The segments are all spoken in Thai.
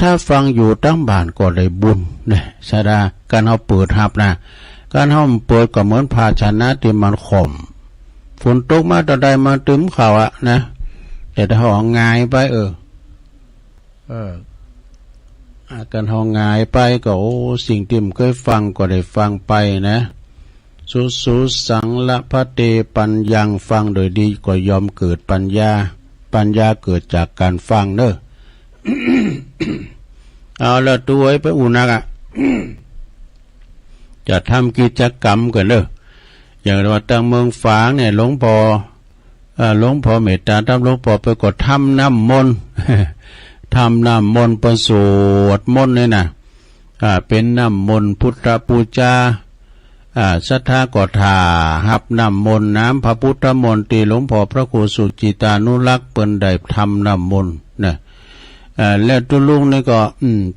ถ้าฟังอยู่ตั้งบ้านก็ได้บุญเนี่ยสาดาการเฮาเปิดหับนะการเฮาเปิดก็เหมือนภาชนะที่มันข่มฝนตกมาตอนใดมาตึมเขาอะนะแต่ถ้าเฮาง่ายไปการเฮาง่ายไปก็โอ้สิ่งที่มันเคยฟังก็ได้ฟังไปนะสุสังละพะเตปัญญังฟังโดยดีก็ยอมเกิดปัญญาเกิดจากการฟังเด้อ เอาละตัวไปอุณากะ จะทำกิจกรรมกันเด้ออย่างว่าตั้งเมืองฝางเนี่ยหลวงพ่อเมตตาทำหลวงพ่อไปกดทำน้ำมนต์ ทำน้ำมนต์ประสวดมนต์เนี่ยนะเป็นน้ำมนต์พุทธปูชาศรัทธาก็ทาหับน้ำมนต์น้ำพระพุทธมนต์ที่หลวงพ่อพระครูสุจิตานุรักษ์เปิ้นได้ทำน้ำมนต์นะแล้วตุลุงนี่ก็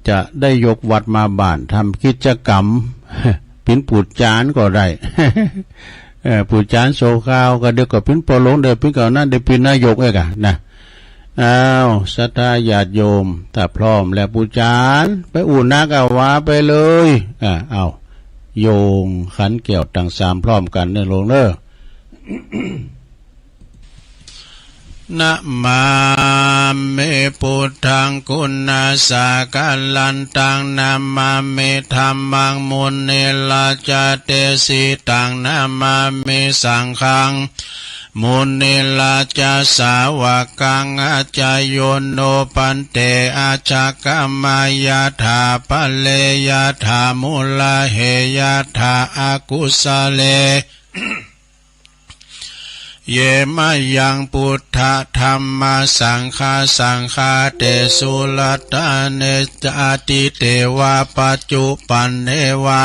จะได้ยกวัดมาบ้านทำกิจกรรม เป็นปูจานก็ได้ ปูจานโซข้าวก็เดี๋ยวก็เป็นปลงเดี๋ยวเป็นเก่านั้นเดี๋ยวเป็นนายกเองอะนะศรัทธาญาติโยมถ้าพร้อมแล้วปูจานไปอุ่นนักเอาวาไปเลยเอาโยงขันเกี่ยวต่างสามพร้อมกันเนี่ยลงเนอะ นะมาเมพุทธังคุณาสากัลลันตังนะมาเมธัมมังมุนิลาจเตสิตังนะมาเมสังฆังมุนิลาจาสาวกังอาจายโยโนปันเตอาชากมายาธาปะเลยาธามุลาเหยาธาอากุสเล เยมะยังพุทธธรรมสังฆาเตสุลตาเนจติเตวะปัจจุปันเนวะ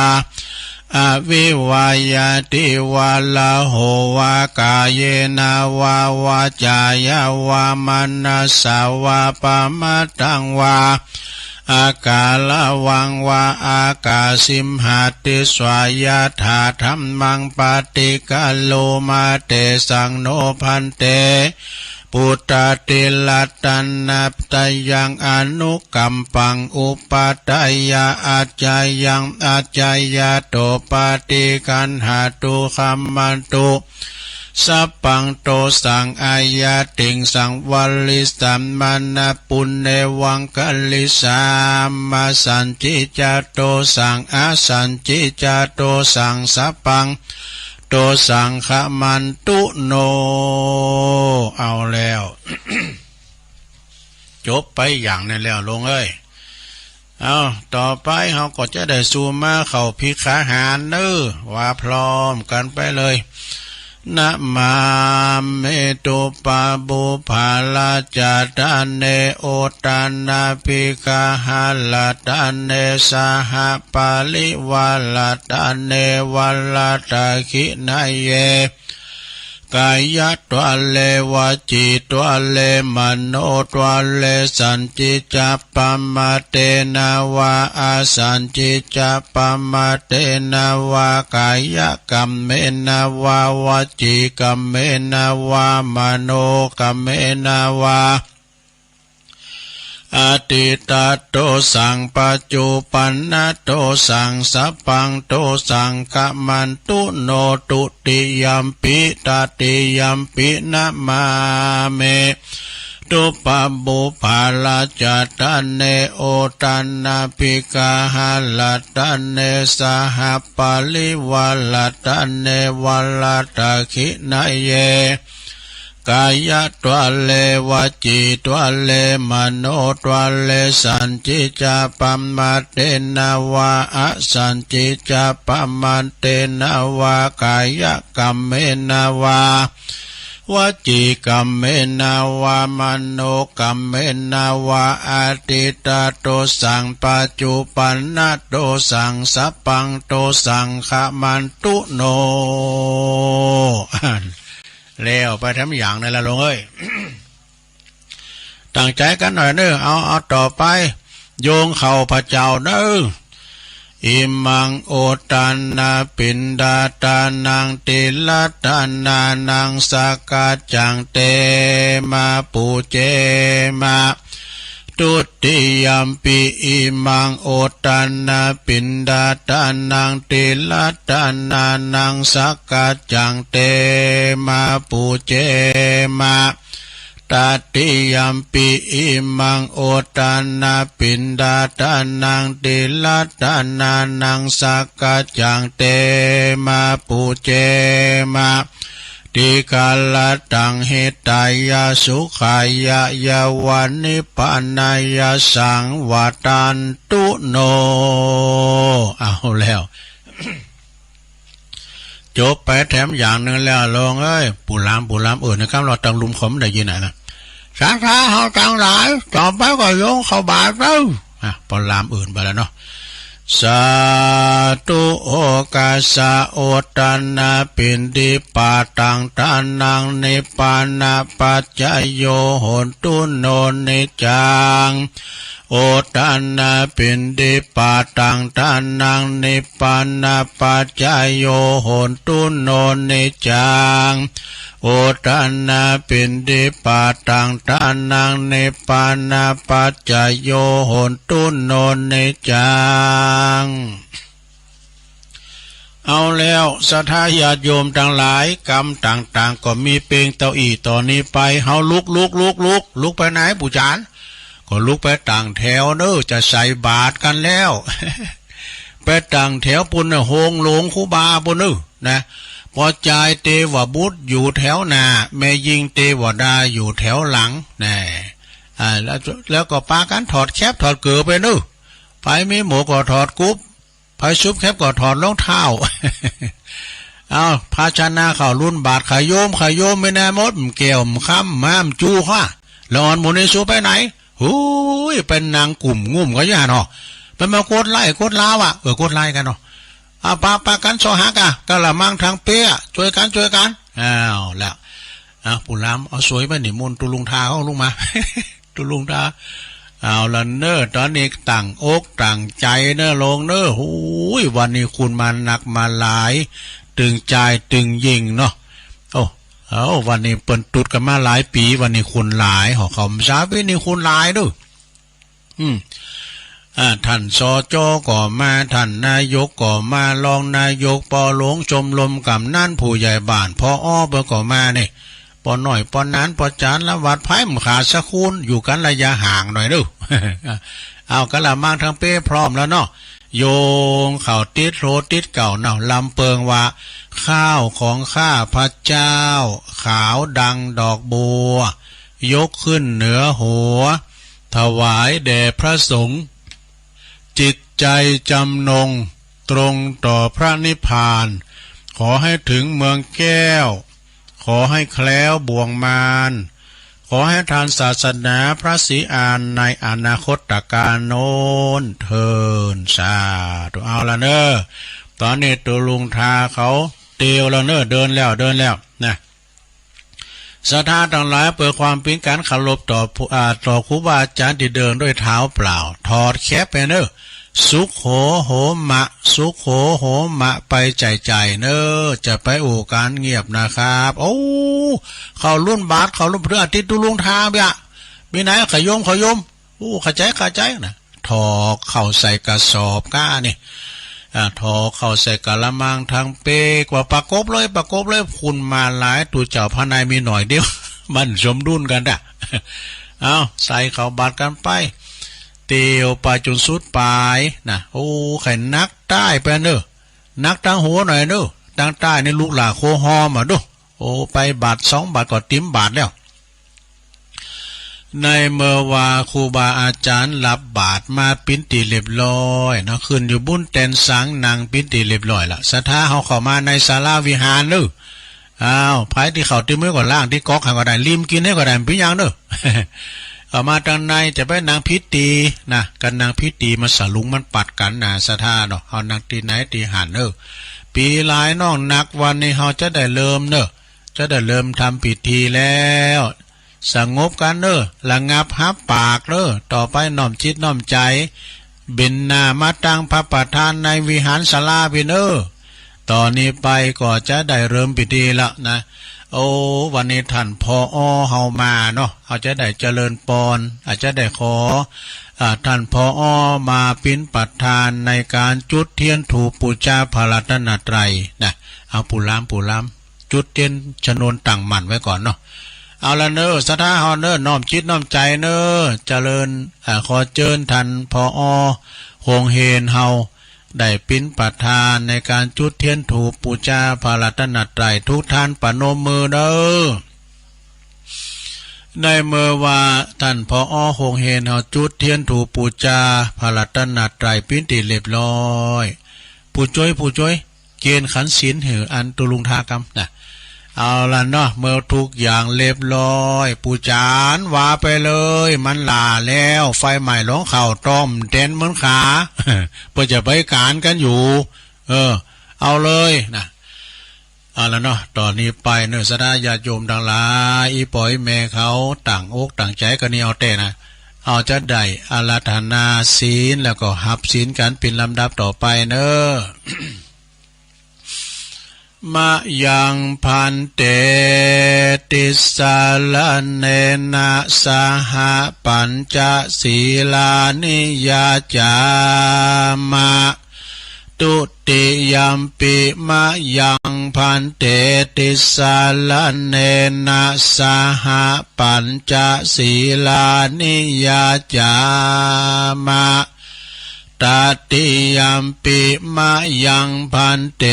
อวิวายติวะลาโหวากายเยนาวาวาจายาวามนัสสาวาปะมะตังวาอากาลวังวาอากาสิมหาติสวายาธาธัมมังปฏิกาโลมาเตสังโนพันเตปุตตติลัตตันนัปตยังอนุกัมปังอุปตยาอาจายังอาจายาโตปฏิกันหาตุคัมมันตุสัพพังโตสังอายาติงสังวัลลิสัมมานาปุณเนวังกัลลิสามาสันจิจโตสังอาสันจิจโตสังสัพพังโตสังขมันตุโนเอาแล้ว จบไปอย่างนั้นแล้วลงเอ้ยเอาต่อไปเขาก็จะได้ซูมาเข้าพิขาหารเน้อว่าพร้อมกันไปเลยนะมาเมตุปะบุภาลาจาตาเนโอตานาภิกาหาลาตาเนสหปาลิวาลาตาเนวัลลาตาคินาเยกายะตัวเลวจิตัวเลมโนตัวเลสันจิจัปปมาเตนาวาอาสันจิจัปปมาเตนาวากายะกัมเมนาวาวจิกัมเมนาวามโนกัมเมนาวาอติตาโตสังปัจจุปันนโตสังสัพพังโตสังขมันตุโนตุติยัมปิตติยัมปินะมาเมตุปะบุภาลาจตาเนโอตันนาภิกาหาลตันเนสหปาลิวาลตันเนวัลตาคินาเยกายะตัวเลวจิตัวเลมโนตัวเลสันจิจาปัมมาเตนาวาอสันจิจาปัมมาเตนาวากายะกัมเมนาวาวจิกัมเมนาวามโนกัมเมนาวาอาติตาโตสังปัจจุปันนโตสังสัพพังโตสังขมันตุโนแล้วไปทำอย่างนั้นละลงเอ้ย ตั้งใจกันหน่อยเนอะเอาต่อไปโยงเข่าพระเจ้าเนอะอิมังโอตานาปินดาตานังติลัตานานังสากาจังเตมาปูเจมา ตุติยัมปิอิมังโอตันนาปินดาตานังติลัตตานานังสักกัจจังเตมาปูเจมาตติยัมปิอิมังโอตันนาปินดาตานังติลัตตานานังสักกัจจังเตมาปูเจมาติกาลตังเหตายาสุขายายาวานิปานายาสังวาตันตุโนเอาแล้ว จบไปแถมอย่างหนึ่งแล้วลงปูลามนะครับเราตังลุมขมได้ยินไหนนะสาขาเขาตังหลายต่อไปก็โยงเข้าบาทแล้วปลามอื่นไปแล้วเนาะสาธุโอกาสะโอตันนาปินดิปาตังทานังนิปานาปัจจโยโหตุโนนิจังโอตันนาปินดิปาตังทานังนิปานาปัจจโยโหตุโนนิจังโอตันนาปินดิปาตังทานังนิปานาปัจจโยโหตุโนนิจังเอาแล้วสัทธาญาติโยมทั้งหลายกรรมต่างๆก็มีเปงเต้าอี้ต่อนนี้ไปเฮาลุกไปไหนปู่จานก็ลุกไปต่างแถวเน้อจะใส่บาตรกันแล้ว ไปต่างแถวปุ่นโฮงหลงคูบาปุ่นนะพอใจเตวบุตรอยู่แถวหน้าแม่ยิงเตวดาอยู่แถวหลังนะแล้วก็ปากันถอดแคบถอดเกือไปนึไปมีหมูก็ถอดกุ๊บไปชุบแคบก็ถอดรองเท้า เอาภาชนะข่าวรุ่นบาทขายโยมไม่แน่มดเกี่ยวค้ำม้ามจูข้าหลอนหมุนในสูไปไหนหูยเป็นนางกลุ่มงุ่มก็ย่าเนาะเป็นมาโคตรไล่โคตรลาวโคตรไล่กันเนาะปากันโซหักกะละมังทางเปี้ยช่วยกันอ้าวแล้วปู่ล้ำเอาสวยไปหนิมนตุลุงทาเขาลุงมา ตุลุงทาเอาละเนอตอนนี้ต่างอกต่างใจเนอลงเนอหูยวันนี้คุณมาหนักมาหลายตึงใจตึงยิงเนาะเอาวันนี้เปิ่นตุดกันมาหลายปีวันนี้คุณหลายหอเขาสาวินี่คุณหลายด้วยท่านสจ.ก็มาท่านนายกก็มารองนายกปอหลวงชมรมกำนันผู้ใหญ่บ้านพออ้อเบอร์ก็มาเนี่ยปอหน่อยปอนั้นปอจานละวัดไผ่มขาสะคูนอยู่กันระยะห่างหน่อยดู เอากะละมังทางเป้พร้อมแล้วเนาะโยงเข่าติดโรติดเก่าเนาะลำเปิงว่าข้าวของข้าพระเจ้าขาวดังดอกบัวยกขึ้นเหนือหัวถวายแด่พระสงฆ์จิตใจจำนงตรงต่อพระนิพพานขอให้ถึงเมืองแก้วขอให้แคล้วบ่วงมารขอให้ทานศาสนาพระศรีอานในอนาคตการโน้นเทินสาธุเอาละเนอตอนนี้ตัวลุงทาเขาเตียวแล้วเนอเดินแล้วนะศรัทธาทั้งหลายเปิดความเป็นการเคารพต่อครูบาอาจารย์ที่เดินด้วยเท้าเปล่าถอดแคปไปเนอสุขโหมะไปใจเนอจะไปโอการเงียบนะครับโอ้เขารุ่นบาทเขารุ่นเพื่ออาทิตย์ตุลุงทาเบียมีไหนขยมโอ้ขใจนะถอเข้าใส่กระสอบก้านี่ถอเข้าใส่กะละมังทางเปกว่าประกบเลยคุณมาหลายตัวเจ้าพระนายมีหน่อยเดียว มันสมดุลกันเอาใส่เข้าบาทกันไปเตียวไปจนสุดปลายนะโอ้ไข่นักใต้ไปเนอนักตั้งหัวหน่อยเนอตั้งใต้ในลูกหลาโคฮอมาดูโอ้ไปบาท2 บาทก็ติ้มบาทแล้วในเมื่อว่าครูบาอาจารย์รับบาทมาปิ้นตีเรียบร้อยนะขึ้นอยู่บุญแตนสังนางปิ้นตีเรียบร้อยละศรัทธาเขาเข้ามาในศาลาวิหารเนออ้าวไผที่เขาติ้มมือก่อนล่างที่ก๊อกให้ก็ได้ริมกินให้ก็ได้เป็นอย่างเนอ เอามาทางในจะไปนางพิตีนะกันนางพิตีมาสลุงมันปัดกันนะศรัทธาเนาะเอานางตีไหนตีหันปีหลายน้องนักวันนี้เขาจะได้เริ่มจะได้เริ่มทำพิธีแล้วสงบกันระงับหับปากต่อไปน้อมจิตน้อมใจบินหน้ามาตั้งพระประธานในวิหารศาลาพินตอนนี้ไปก็จะได้เริ่มพิธีละนะ โอ้วันนี้ท่านพอเฮามาเนาะเอาจะได้เจริญปอนอาจจะได้ขอท่านพอมาเป็นประธานในการจุดเทียนถูกปูชาพระรัตนตรัยนะเอาปูล้ำจุดเทียนชนวนตั้งมั่นไว้ก่อนเนาะเอาละเนอสถาฮอนเนอน้อมจิตน้อมใจเนอเจริญขอเจิญท่านพอคงเฮนเฮาได้เป็นประธานในการจุดเทียนถูกปูชาพระรัตนตรัยทุกท่านประนมมือเด้อในเมื่อว่าท่านพอคงเฮนเฮาจุดเทียนถูกปูชาพระรัตนตรัยปิ้นติเรียบร้อยผู้ช่วยเกณฑ์ขันศีลหืออันตุลุงทากรรมนะเอาละเนาะเมื่อทุกอย่างเรียบร้อยปูจานว่าไปเลยมันลาแล้วไฟใหม่ร้องเข่าต้มเต้นเหมือนขาเพื่อจะไปการกันอยู่เอาเลยนะเอาละเนาะตอนนี้ไปเนื้อสดาญาติโยมดังหลายอีปอยแม่เขาต่างอกต่างใจกันนี่เอาเต้นะเอาจะได้อาราธนาศีลแล้วก็หับศีลกันเป็นลำดับต่อไปเนอะมะยังพันเตติสาลเนนะสหปัญจศีลานิยาจามะตุติยัมปิมะยังพันเตติสาลเนนะสหปัญจศีลานิยาจามะตติยัมปิมะยังพันเต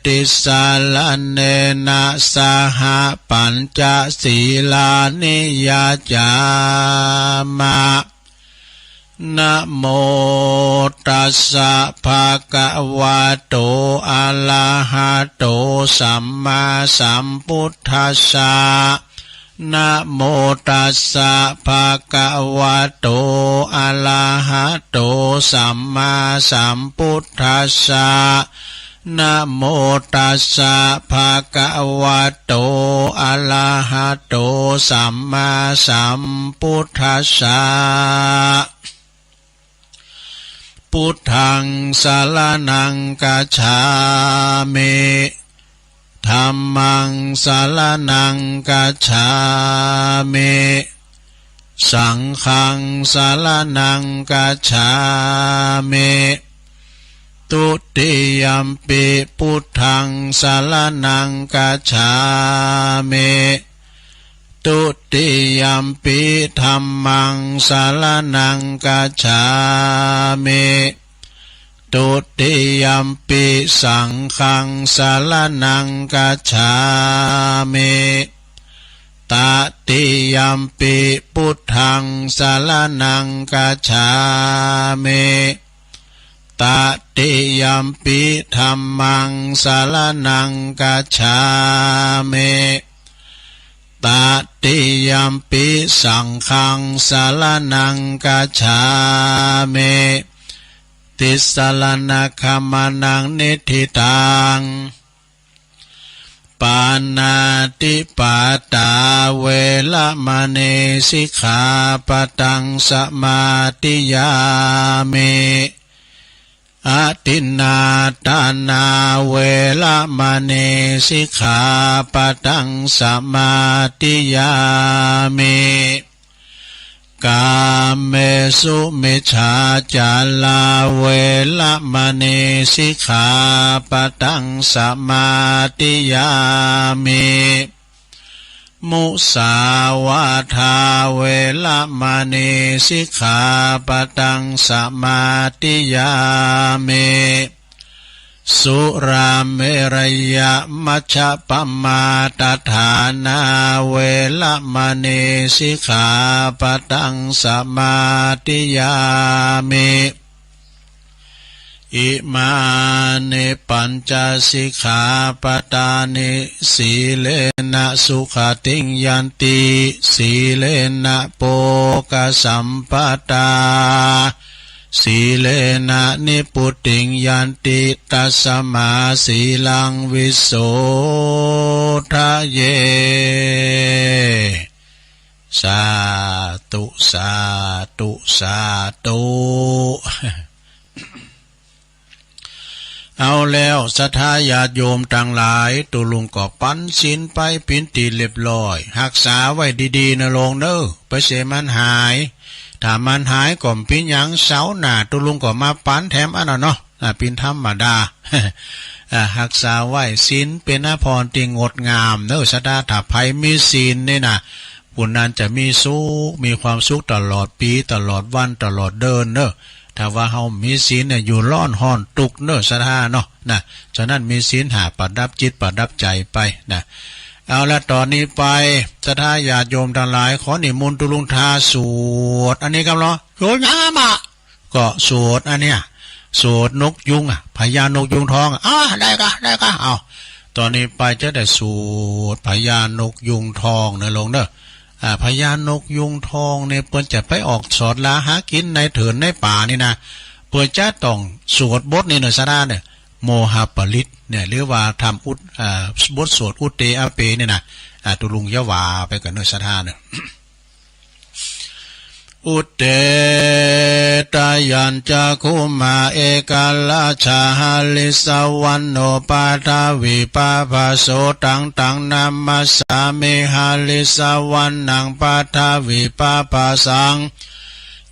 ติสาลเนนะสหปัญจศีลานิยาจามะนะโมตัสสะภะคะวะโตอะระหะโตสัมมาสัมพุทธัสสะนะโมตัสสะภะคะวะโตอะระหะโตสัมมาสัมพุทธัสสะนะโมตัสสะภะคะวะโตอะระหะโตสัมมาสัมพุทธัสสะพุทธังสรณังกัจฉามิธัมมังสรณังกัจฉามิสังฆังสรณังกัจฉามิตุติยัมปิพุทธังสรณังกัจฉามิตุติยัมปิธัมมังสรณังกัจฉามิตุติยัมปิสังฆังสรณังกัจฉามิตติยัมปิพุทธังสรณังกัจฉามิตติยัมปิธัมมังสรณังกัจฉามิตติยัมปิสังฆังสรณังกัจฉามิติสรณคัมมานังนิธิตังปานาติปาตาเวละมะเนสิกขาปะตังสมาติยามิอะตินนาทานาเวละมะเนสิกขาปะตังสมาติยามิกาเมสุมิจฉาจาลาเวละมะเนสิกขาปะตังสมาติยามิมุสาวาทาเวละมะเนสิกขาปะตังสมาติยามิสุราเมรยะมัชฌะปมาตฐานาเวละมะเนสิกขาปะตังสมาติยามิอิมานิปัญจสิกขาปทานิสีเลนะสุขติงยันติสีเลนะโภคสัมปทาสีเลนะนิพุติงยันติตัสสมาสีลังวิโสทะเยสาธุสาธุสาธุ เอาแล้วศรัทธาญาติโยมต่างหลายตุลุงก็ปั้นศีลไปปินตีเรียบร้อยรักษาไว้ดีๆนะลงเด้อไปเสียมันหายถ้ามันหายก่อมปิ้นยังเสาหน้าตุลุงก็มาปั้นแถมอันเนาะปินธรรมดารักษาไว้ศีลเป็นอาภรณ์ที่งดงามเด้อศรัทธาถ้าไผมีศีลนี่นะผู้นั้นจะมีสุขมีความสุขตลอดปีตลอดวันตลอดเดินเด้อถ้าว่าเฮามีศีลเนี่ยอยู่ร้อนห้อนตุกเด้อศรัทธาเนาะนะฉะนั้นมีศีลหาประดับจิตประดับใจไปนะเอาละตอนนี้ไปศรัทธาญาติโยมทั้งหลายขอนิมนต์ตุลุงทาสวดอันนี้ครับเนาะสวดยังมาก็สวดอันเนี้ยสวดนกยุงพญานกยุงทองได้ก็เอาตอนนี้ไปจะได้สวดพญานกยุงทองเนอะลงเด้อพญานกยุงทองเนี่ยเปิ้นจะไปออกสอดลาหากินในเถินในป่านี่นะเปิ้นจะต้องสวดบทนี่เนอะซะเนี่ยโมหปริตเนี่ยหรือว่าทำบทสวดอุตเตอเปเนี่ยนะตุลุงยะวาไปกับเนอะซะเนี่ยอุตเตตายัญจักขุมาเอกาลาชาหาลิสวันโนปาทาวิปาภาโสตังนามัสสามิหาลิสวันนังปาทาวิปาภาสัง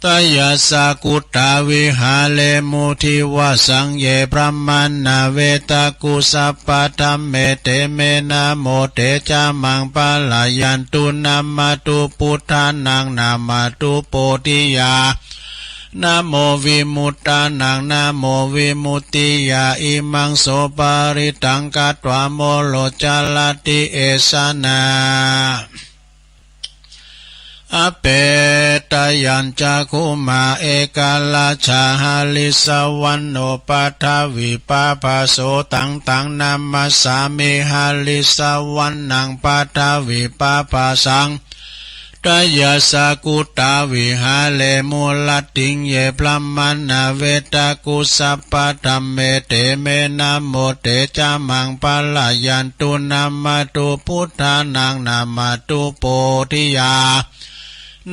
ตยัสสกุตตาวิหาเลมุทิวสังเยพระมัณนาเวตากุสัพพะธัมเมเตเมนะโมเตจามังปะลายันตุนามาตุพุทธานังนามาตุโพธิยานะโมวิมุตตานังนะโมวิมุตติยาอิมังโสปาริตังกัตวาโมโลจาลติเอสนาอเปตยัญจักขุมาเอกาลาชาหาลิสวันโนปัทวิปาภาโสตังนามัสสามิหาลิสวันนังปัทวิปาภาสังตยัสสกุตตาวิหาเลมุลติงเยพระมัณนาเวตากุสัพพะธัมเมเตเมนะโมเตจามังปะลายันตุนามาตุพุทธานังนามาตุโพธิยา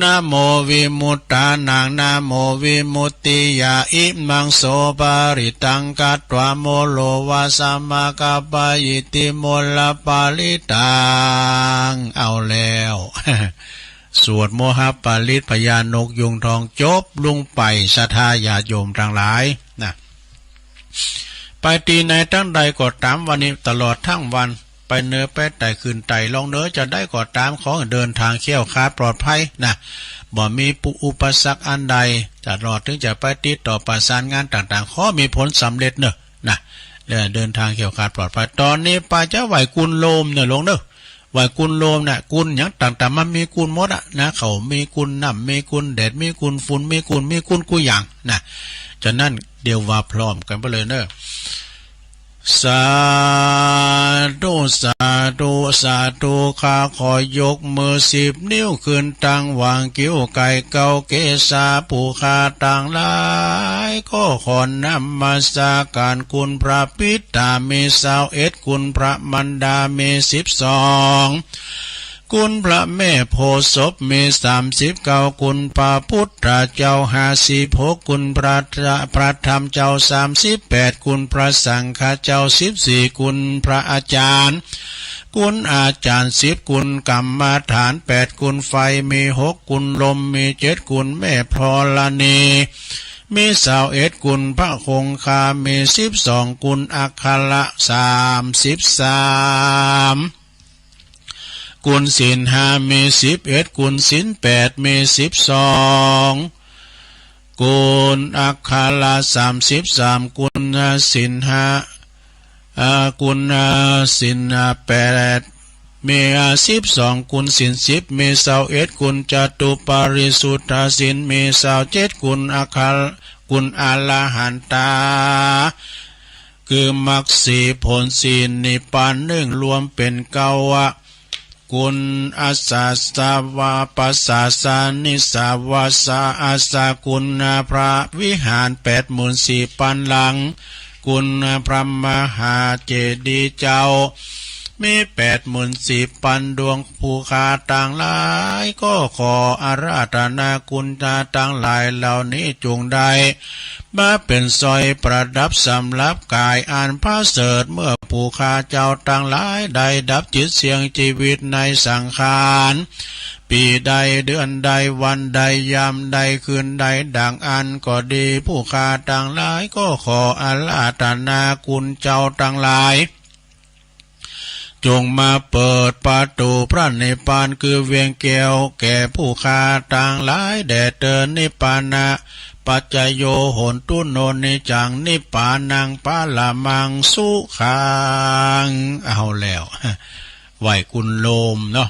นะโมวิมุตตานังนะโมวิมุตติยาอิมังโสปาริตังกัตวาโมโลวาสัมมากัปปะยิติโมลปาลิตังเอาแล้วสวดโมหปาลิตพญานกยุงทองจบลงไปศรัทธาญาติโยมทั้งหลายนะไปตีในตั้งใดก็ตามวันนี้ตลอดทั้งวันไปเนื้อไปไต่ขึ้นไต่ลองเนื้อจะได้ก็ตามของเดินทางเขี้ยวคาดปลอดภัยนะบ่มีอุปสรรคอันใดจะรอดถึงจะไปติดต่อประสานงานต่างๆขอมีผลสำเร็จเนอะนะเดินทางเขี้ยวคาดปลอดภัยตอนนี้ไปจะไหวกุลโลมเนอะลงเนอะไหวกุลโลมน่ะกุลอย่างต่างๆมันมีกุลหมดอ่ะนะเขามีกุลน้ำมีกุลแดดมีกุลฝุ่นมีกุลกูอย่างนะฉะนั้นเดี๋ยวว่าพร้อมกันไปเลยเนอะสาธุสาธุสาธุข้าขอยกมือ10 นิ้วขึ้นตั้งวางกิ้วไก่เก่าเกศาผู้ข้าต่างหลายก็ขอนำมาสาการคุณพระปิตามี21คุณพระมันดามี12คุณพระแม่โพธิ์ศพมี39คุณพระพุทธเจ้า56คุณพระธรรมเจ้า38คุณพระสังฆเจ้า14คุณพระอาจารย์คุณอาจารย์10คุณกรรมฐาน8คุณไฟมี6คุณลมมี7คุณแม่พรลณีมี21คุณพระคงคามี12คุณอัคระ33กุลศีล5มี11กุลศีล8มี12กุลอัคคาละ33กุลศีล5กุลศีล8มี12กุลศีล10มี21กุลจตุปาริสุทธศีลมี27กุลอัคคากุลอรหันตาคือมรรค4ผลศีลนิพพาน1รวมเป็น9กุลอาสาสาวาปัสสาสานิสาวาสาอาสากุลพระวิหาร84,000 หลังกุลพระมหาเจดีย์เจ้า มี84,000ดวงภูคาต่างหลายก็ขออาราธนาคุณตาต่างหลายเหล่านี้จงได้มาเป็นสอยประดับสำหรับกายอันพระเสริฐเมื่อภูคาเจ้าต่างหลายได้ดับจิตเสียงชีวิตในสังขารปีใดเดือนใดวันใดยามใดคืนใดดังอันก็ดีผู้คาต่างหลายก็ขออาราธนาคุณเจ้าต่างหลายจงมาเปิดประตูพระนิพพานคือเวียงแก้วแก่ผู้คาต่างหลายแด่เดินนิพพานะปัจจโยโหนตุโนนิจังนิพพานังปาลามังสุขังเอาแล้วไหวกุลโลมเนาะ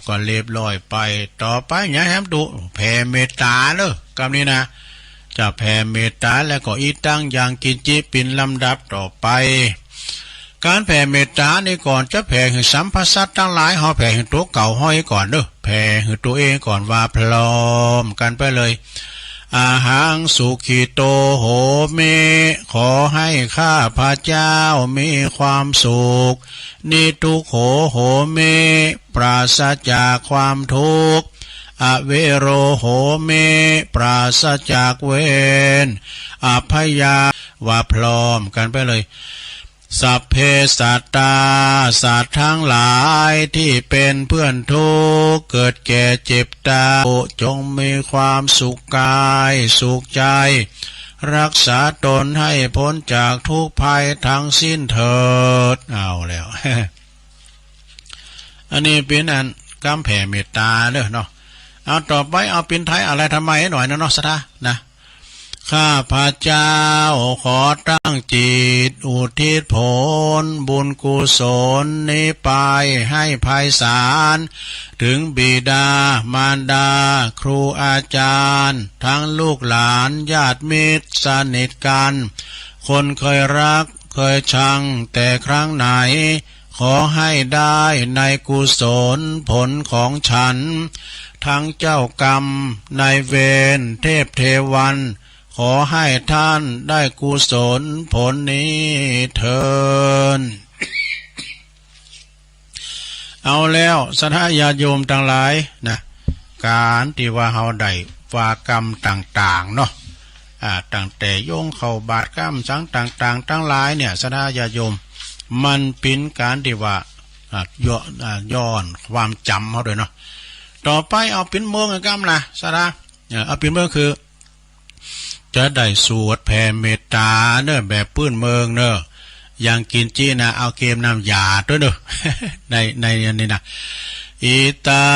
ก็เรียบร้อยไปต่อไปเนี่ยครับดูแผ่เมตตาเนอะคำนี้นะจะแผ่เมตตาแล้วก็อีตั้งอย่างกินจิปินลำดับต่อไปการแผ่เมตตานี่ก่อนจะแผ่ให้สัมภสัตทั้งหลายเขาแผ่ให้ตัวเก่าห้อยก่อนเด้อแผ่ให้ตัวเองก่อนว่าพร้อมกันไปเลยอาหังสุขิโตโหเมขอให้ข้าพระเจ้ามีความสุขนิทุกโหเมปราศจากความทุกข์อเวโรโหเมปราศจากเวรอภยาว่าพร้อมกันไปเลยสัพเพสัตตาสัตว์ทั้งหลายที่เป็นเพื่อนทุกข์เกิดแก่เจ็บตายจงมีความสุขกายสุขใจรักษาตนให้พ้นจากทุกภัยทั้งสิ้นเถิดเอาแล้ว อันนี้เป็นอันกำแผ่เมตตาเด้อเนาะเอาต่อไปเอาเป็นไทยอะไรทำไมหน่อยนะเนาะสตานะข้าพระเจ้าขอตั้งจิตอุทิศผลบุญกุศลนี้ไปให้ไพศาลถึงบิดามารดาครูอาจารย์ทั้งลูกหลานญาติมิตรสนิทกันคนเคยรักเคยชังแต่ครั้งไหนขอให้ได้ในกุศลผลของฉันทั้งเจ้ากรรมนายเวรเทพเทวันขอให้ท่านได้กุศลผลนี้เถิด เอาแล้วสถาญาติโยมทั้งหลายนะการที่ว่าเฮาได้วากรรมต่างๆเนาะตั้งแต่โยงเข้าบาตรกรรมสังต่างๆทั้งหลายเนี่ยสถาญาติโยมมันเป็นการที่ว่าย้อนความจำเขาด้วยเนาะต่อไปเอาเป็นเมืองกรรมนะสถาเอาเป็นเมืองคือจะได้สวดแผ่เมตตาเนอะแบบพื้นเมืองเนอะอย่างกินจีนะเอาเกมน้ำยาด้วยเนอะ ในนี้นะอิตั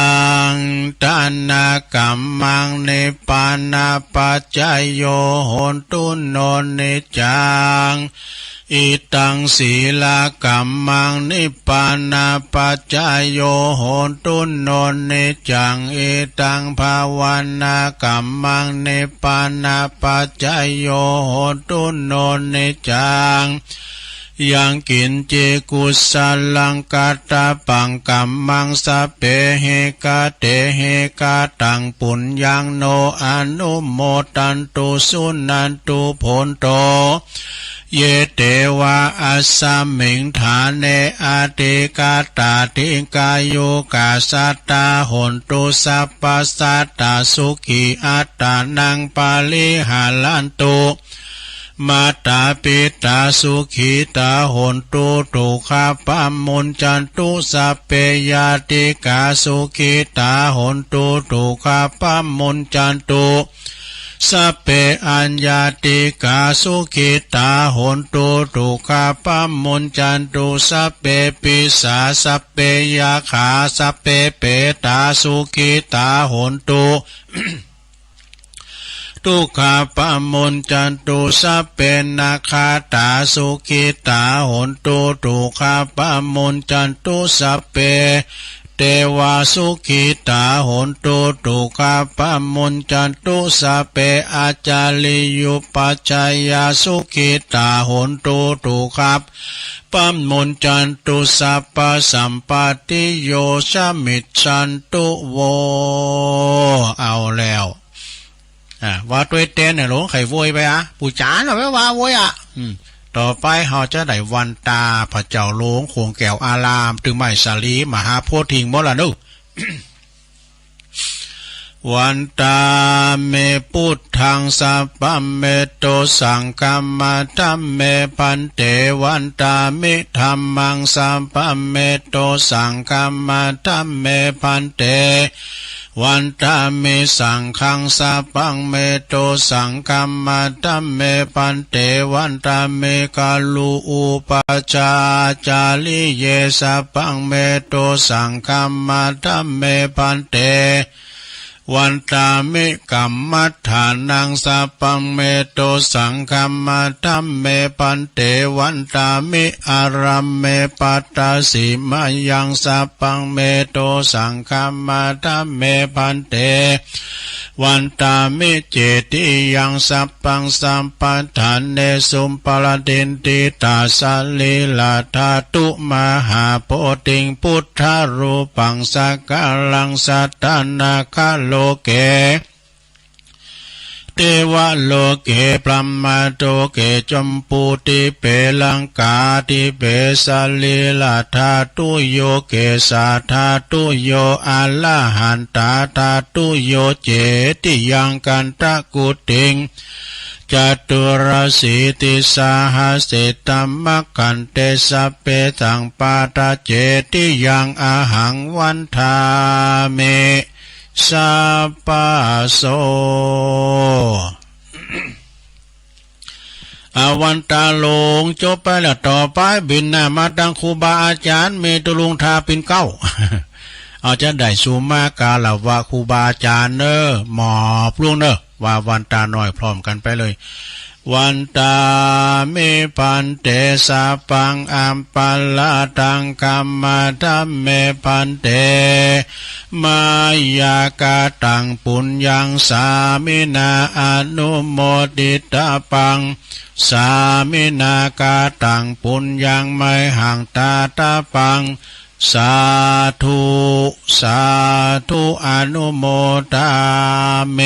งทานากัมมังเนปานาปัจจโยโหนตุโนนิจังอิตังศีลากัมมังนิปานาปัจจโยโหนตุโนนิจังอิตังภาวนากัมมังนิปานาปัจจโยโหนตุโนนิจังยังกินเจกุสลังกาตาปังกัมมังสเปเหกาเตเหกาตังปุญญังโนอนุโมตันตุสุนันตุโพนโตเยเตวะอัสสมิงฐานเนอาติกาตาติกายุกาสัตตาหนตุสัพพสัตตาสุขีอัตตานังปาลิหาลันตุมาตาปิตาสุขีตาหนตุตุขะปะมุนจันตุสัพเพยาติกาสุขีตาหนตุตุขะปะมุนจันตุสัพเพอัญญาติกาสุขิตาหนตุตุขะปะมุนจันตุสัพเพปิสาสัพเพยาขาสัพเพเปตาสุขิตาหนตุ ทุกขปะมุนจันตุสัพเพนาคาตาสุขิตาหนตุทุกขปะมุนจันตุสัพเพเทวาสุขิตาหนตุตุขะปะมุนจันตุสัพเพอาจาริยุปัจจายาสุขิตาหนตุตุขะปะมุนจันตุสัพพสัมปติโยชมิชันตุโวเอาแล้วว่าตัวเต้นเนี่ยหลงไข่โวยไปอ่ะปู่จ๋าหน่อยไม่ว่าโวยอ่ะ ต่อไปเฮาจะได้วันตาพระเจ้าหลวงโคงแก้วอารามถึงไม้สาลีมหาโพธิทิงบ่ล่ะนุ วันตาเมพุทธังสัพพเมโตสังฆัมมะธัมเมพันเตวันตามิธัมมังสัพพเมโตสังฆัมมะธัมเมพันเตวันตามิสังฆังสัพพังเมโตสังฆัมมะธัมเมพันเตวันตามิกาลูอุปจาจาริเยสัพพังเมโตสังฆัมมะธัมเมพันเตวันตามิกัมมัฏฐานังสัพพังเมโตสังฆัมมะธัมเมพันเตวันตามิอารัมเมปัตตสิมายังสัพพังเมโตสังฆัมมะธัมเมพันเตวันตามิเจติยังสัพพังสัมปัฏฐานเนสุมปะละตินติตาสัลลิลาธาตุมหาโพธิงพุทธรูปังสักกะลังสัตตนาคโลเกเทวโลเกปรัมมาโตเกจมปูติเปลังกาติเปสัลลิลาธาตุโยเกสาธาตุโยอัลลาหันตาธาตุโยเจติยังกันตะกุติงจตุรสีติสาหเสตัมมะกันเตสะเปตังปาตาเจติยังอาหังวันทาเมสัพพโสอาวันตาหลงจบไปแล้วต่อไปบินหน้ามาดังครูบาอาจารย์เมตุลุงทาปินเก้า เอาจะได้สุมากาลาวะครูบาอาจารย์เนอหมอพลุงเนอว่าวันตาหน่อยพร้อมกันไปเลยวันตาเมพันเตสาปังอัมปัลลาตังกัมมาธัมเมพันเตมายากาตังปุญญังสามินาอนุโมดิตาปังสามินากาตังปุญญังไมหังตาตาปังสาธุสาธุอนุโมทาเม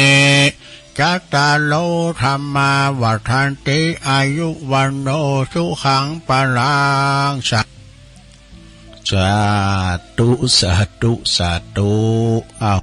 จัตตาโลธรรมาวัฏันติอายุวันโนสุขังปลังสาธุสาธุสาธุอ้าว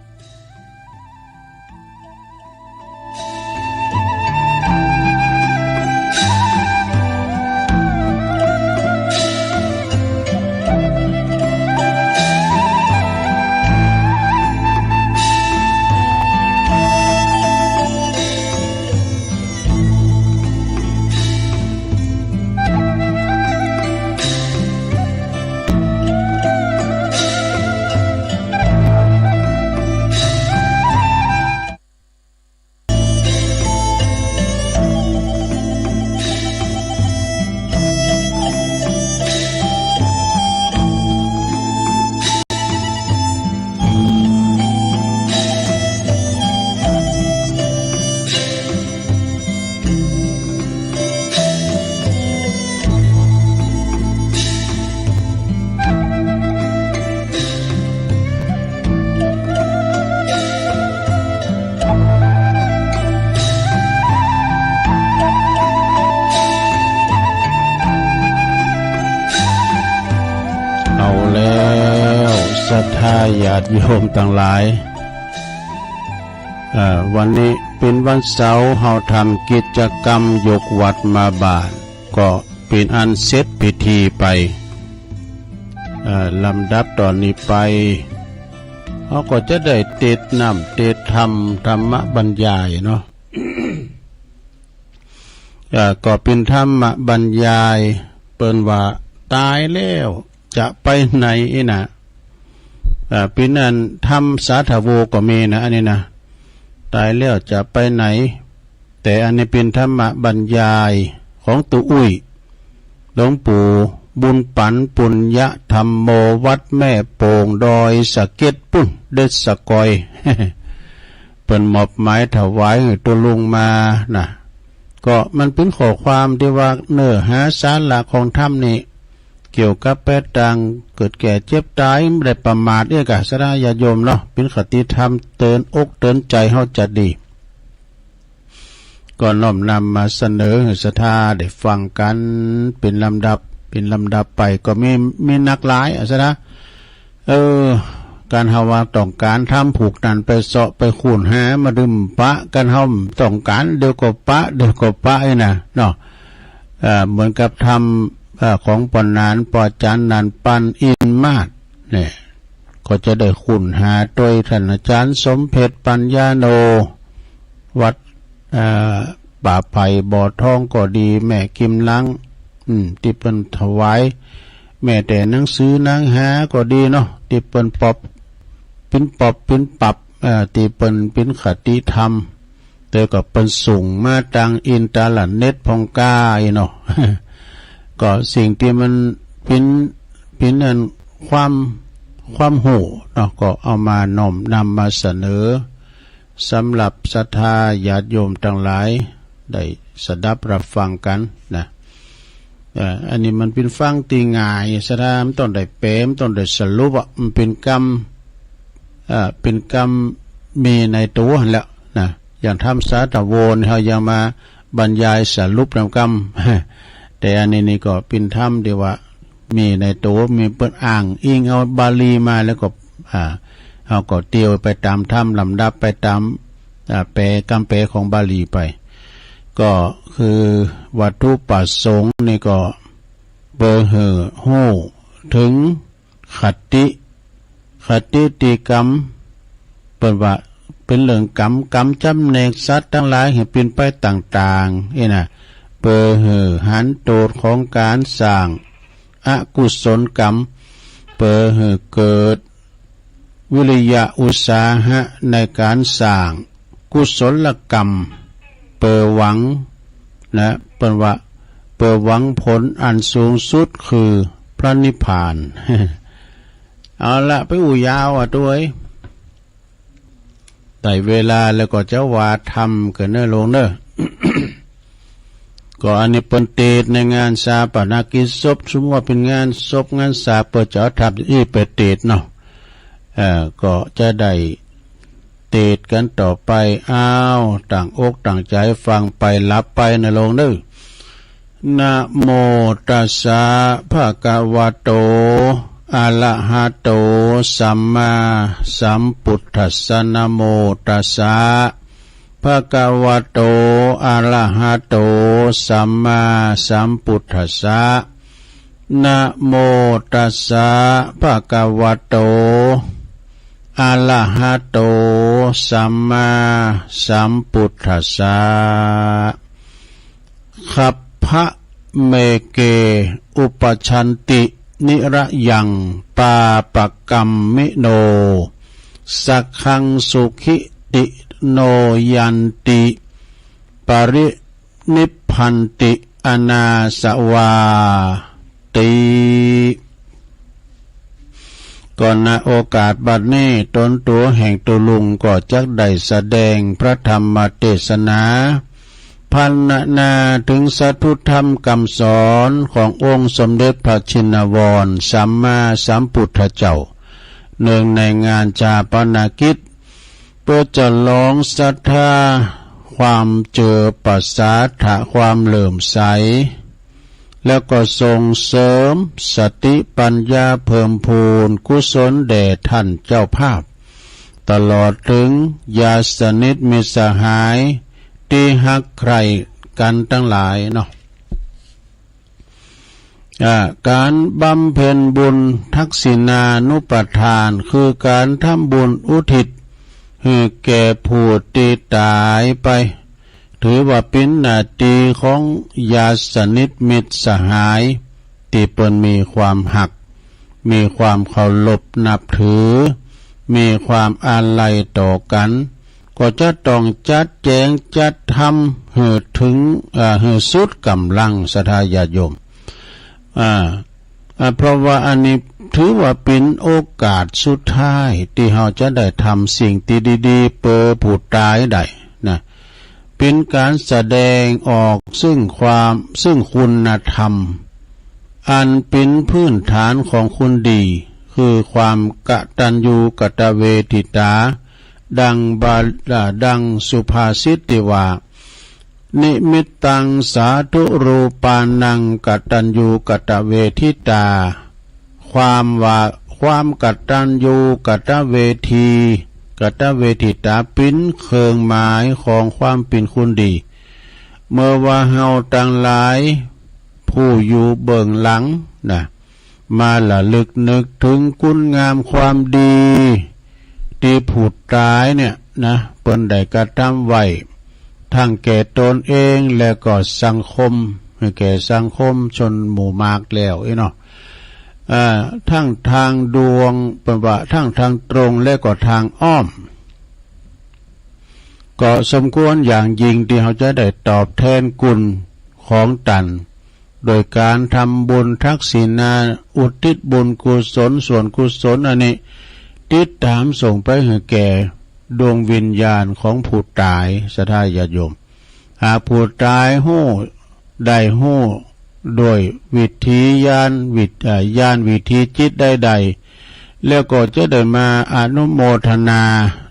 ญาติโยมต่างหลายวันนี้เป็นวันเสาร์เฮาทำกิจกรรมยกวัดมาบาทก็เป็นอันเสร็จพิธีไปลำดับตอนนี้ไปเขาก็จะได้เทศนำเทศธรรมบรรยายเนาะ ก็เป็นธรรมบรรยายเปิ้นว่าตายแล้วจะไปไหนนะเป็นอันทำสาธโวก็มีนะอันนี้นะตายแล้วจะไปไหนแต่อันนี้เป็นธรรมบรรยายของตุอุ้ยหลวงปู่บุญปันปุญญธรรมโมวัดแม่โป่งดอยสะเก็ดปุ้นเด็ดสะกอยเป็นมอบหมายถวายตัวลุงมานะก็มันเป็นข้อความที่ว่าเนื้อหาสาระของธรรมนี่เกี่ยวกับแปดดังเกิดแก่เจ็บตายไม่ได้ประมาทเอื้อกะสระญาโยมเนาะเป็นคติธรรมเตือนอกเตือนใจเฮาจะดี ก็น้อมนำมาเสนอให้ศรัทธาได้ฟังกันเป็นลำดับไปก็มีนักหลายอ่ะซะนะการเฮาว่าต้องการทำผูกนันไปเสาะไปคูนหามาดื่มปะกันเฮาต้องการเดี๋ยวก็ปะไอ้น่ะเนาะเหมือนกับทำของปนานปอจันนันปันอินมาศเนี่ยก็จะได้คูนหาโดยท่านอาจารย์สมเพชรปัญญาโนวัดป่าไผ่บ่อทองก็ดีแม่กิมลังที่เปิ้นถวายแม่แต่หนังสือหนังหาก็ดีเนาะที่เปิ้นปิ้นปรับที่เปิ้นปิ้นคติธรรมแต่ก็เปิ้นส่งมาทางอินเทอร์เน็ตพองกายเนาะ ก็สิ่งที่มันปิ้นอันความหูเนาะก็เอามาน้อมนำมาเสนอสำหรับศรัทธาญาติโยมทั้งหลายได้สดับรับฟังกันนะอันนี้มันเป็นฟังตีง่ายสถานต้นได้เปมต้นได้สรุปอ่ะมันเป็นกรรมมีในตัวแล้วนะอย่างทำสาธโวนเขายังมาบรรยายสรุปนำกรรม แต่อันนี้ก็เป็นธรรมเดียวว่ามีในตัวมีเปิดอ่างอิงเอาบาลีมาแล้วก็เขาก็เตียวไปตามธรรมลำดับไปตามแปลคำแปลของบาลีไปก็คือวัตถุประสงค์นี่ก็เบอร์เหอหู้ถึงคติติกรรมเป็นว่าเป็นเรื่องกรรมจำแนกสัตว์ทั้งหลายให้เป็นไปต่างๆนะเบอร์เหอหันโตดของการสร้างอกุศลกรรมเบอร์เหอเกิดวิริยะอุตสาหะในการสร้างกุศลกรรมเปิดหวังนะเป็นว่าเปิดหวังผลอันสูงสุดคือพระนิพพาน เอาละไปอู่ยาวด้วยแต่เวลาแล้วก็จะว่าทำกันเน้อลงเน้อ ก็อันนี้เป็นเตดในงานสาปนกิจศพสมมติว่าเป็นงานศพงานสาปเจ้าทำอีเป็นเตดเนาะก็จะได้เตดกันต่อไปอ้าวต่างอกต่างใจฟังไปรับไปในลงเด้อนะโมตัสสะภะคะวะโตอะระหะโตสัมมาสัมพุทธัสสะนะโมตัสสะภะคะวะโตอะระหะโตสัมมาสัมพุทธัสสะนะโมตัสสะภะคะวะโตอะระหะโตสัมมาสัมพุทธัสสะขัพพะเมเกอุปชันตินิระยังปาปะกัมมิโนสักขังสุขิติโนยันติปรินิพพันติอนาสวาติก่อนณโอกาสบัดนี้ตนตัวแห่งตุลุงก็จักได้แสดงพระธรรมเทศนาพันนาถึงสัตุธรรมคำสอนขององค์สมเด็จพระชินวรสัมมาสัมพุทธเจ้าเนื่องในงานชาปนกิจเพื่อจะลองศรัทธาความเจอปัสสาทะความเลื่อมใสแล้วก็ส่งเสริมสติปัญญาเพิ่มพูนกุศลแด่ท่านเจ้าภาพตลอดถึงญาติสนิทมิตรสหายที่ฮักใครกันทั้งหลายเนาะการบำเพ็ญบุญทักษิณานุปทานคือการทำบุญอุทิศให้แก่ผู้ที่ตายไปถือว่าเป็นหน้าที่ของญาติสนิทมิตรสหายที่เปิ้นมีความหักมีความเคารพนับถือมีความอาลัยต่อกันก็จะต้องจัดแจงจัดทำให้ถึงให้สุดกำลังศรัทธาญาติโยมเพราะว่าอันนี้ถือว่าเป็นโอกาสสุดท้ายที่เราจะได้ทำสิ่งที่ดีๆเพื่อผู้ตายได้นะเป็นการแสดงออกซึ่งคุณธรรมอันเป็นพื้นฐานของคุณดีคือความกตัญญูกตเวทิตาดังสุภาษิตที่ว่า นิมิตตังสาธุรูปานังกตัญญูกตเวทิตาความกตัญญูกตเวทีกตเวทิตาปิ้นเคืองหมายของความเป็นคุณดีเมื่อว่าเฮาต่างหลายผู้อยู่เบื้องหลังนะมาละลึกนึกถึงคุณงามความดีที่ผู้ตายเนี่ยนะเปิ้นได้กระทำไว้ทั้งแก่ตนเองและก็สังคมให้แก่สังคมชนหมู่มากแล้วเนาะทั้งทางดวงเป็นว่าทั้งทางตรงและก็ทางอ้อมก็สมควรอย่างยิ่งที่เขาจะได้ตอบแทนคุณของตันโดยการทำบุญทักษิณาอุทิศบุญกุศลส่วนกุศลอันนี้ติดตามส่งไปให้แก่ดวงวิญญาณของผู้ตายศรัทธาญาติโยมหากผู้ตายหู้ได้หู้โดยวิธีญาณวิธีจิตใดๆแล้วก็จะได้มาอนุโมทนา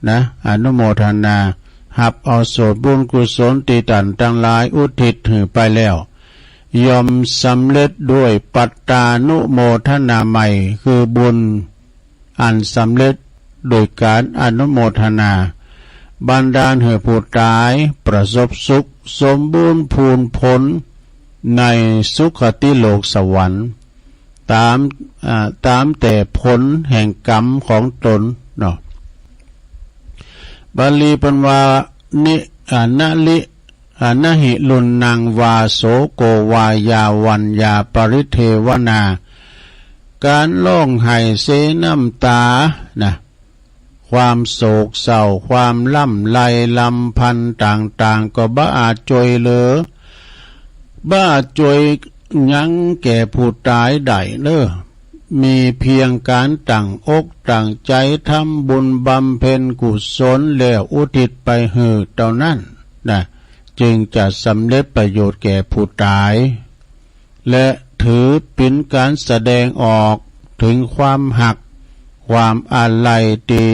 นะอนุโมทนาหับเอาโสดบุญกุศลติตันทั้งหลายอุทิศถึงไปแล้วยอมสำเร็จด้วยปัตตานุโมทนาใหม่คือบุญอันสำเร็จโดยการอนุโมทนาบันดาลให้ผู้ตายประสบสุขสมบูรณ์พูนพ้นในสุขติโลกสวรรค์ตามแต่ผลแห่งกรรมของตนเนาะบาลีปัญวานินะลินะหิลุนนางวาโสโกวายาวันยาปริเทวนาการร้องไห้เสน้ำตานะความโศกเศร้าความล่ำไรลำพันต่างๆก็บ้าอาจอยเหลือบ้าจอยยังแก่ผู้ตายได้เน้อมีเพียงการตั้งอกตั้งใจทำบุญบำเพ็ญกุศลแล้วอุทิศไปให้เท่านั้นนะจึงจะสำเร็จประโยชน์แก่ผู้ตายและถือเป็นการแสดงออกถึงความหักความอาลัยที่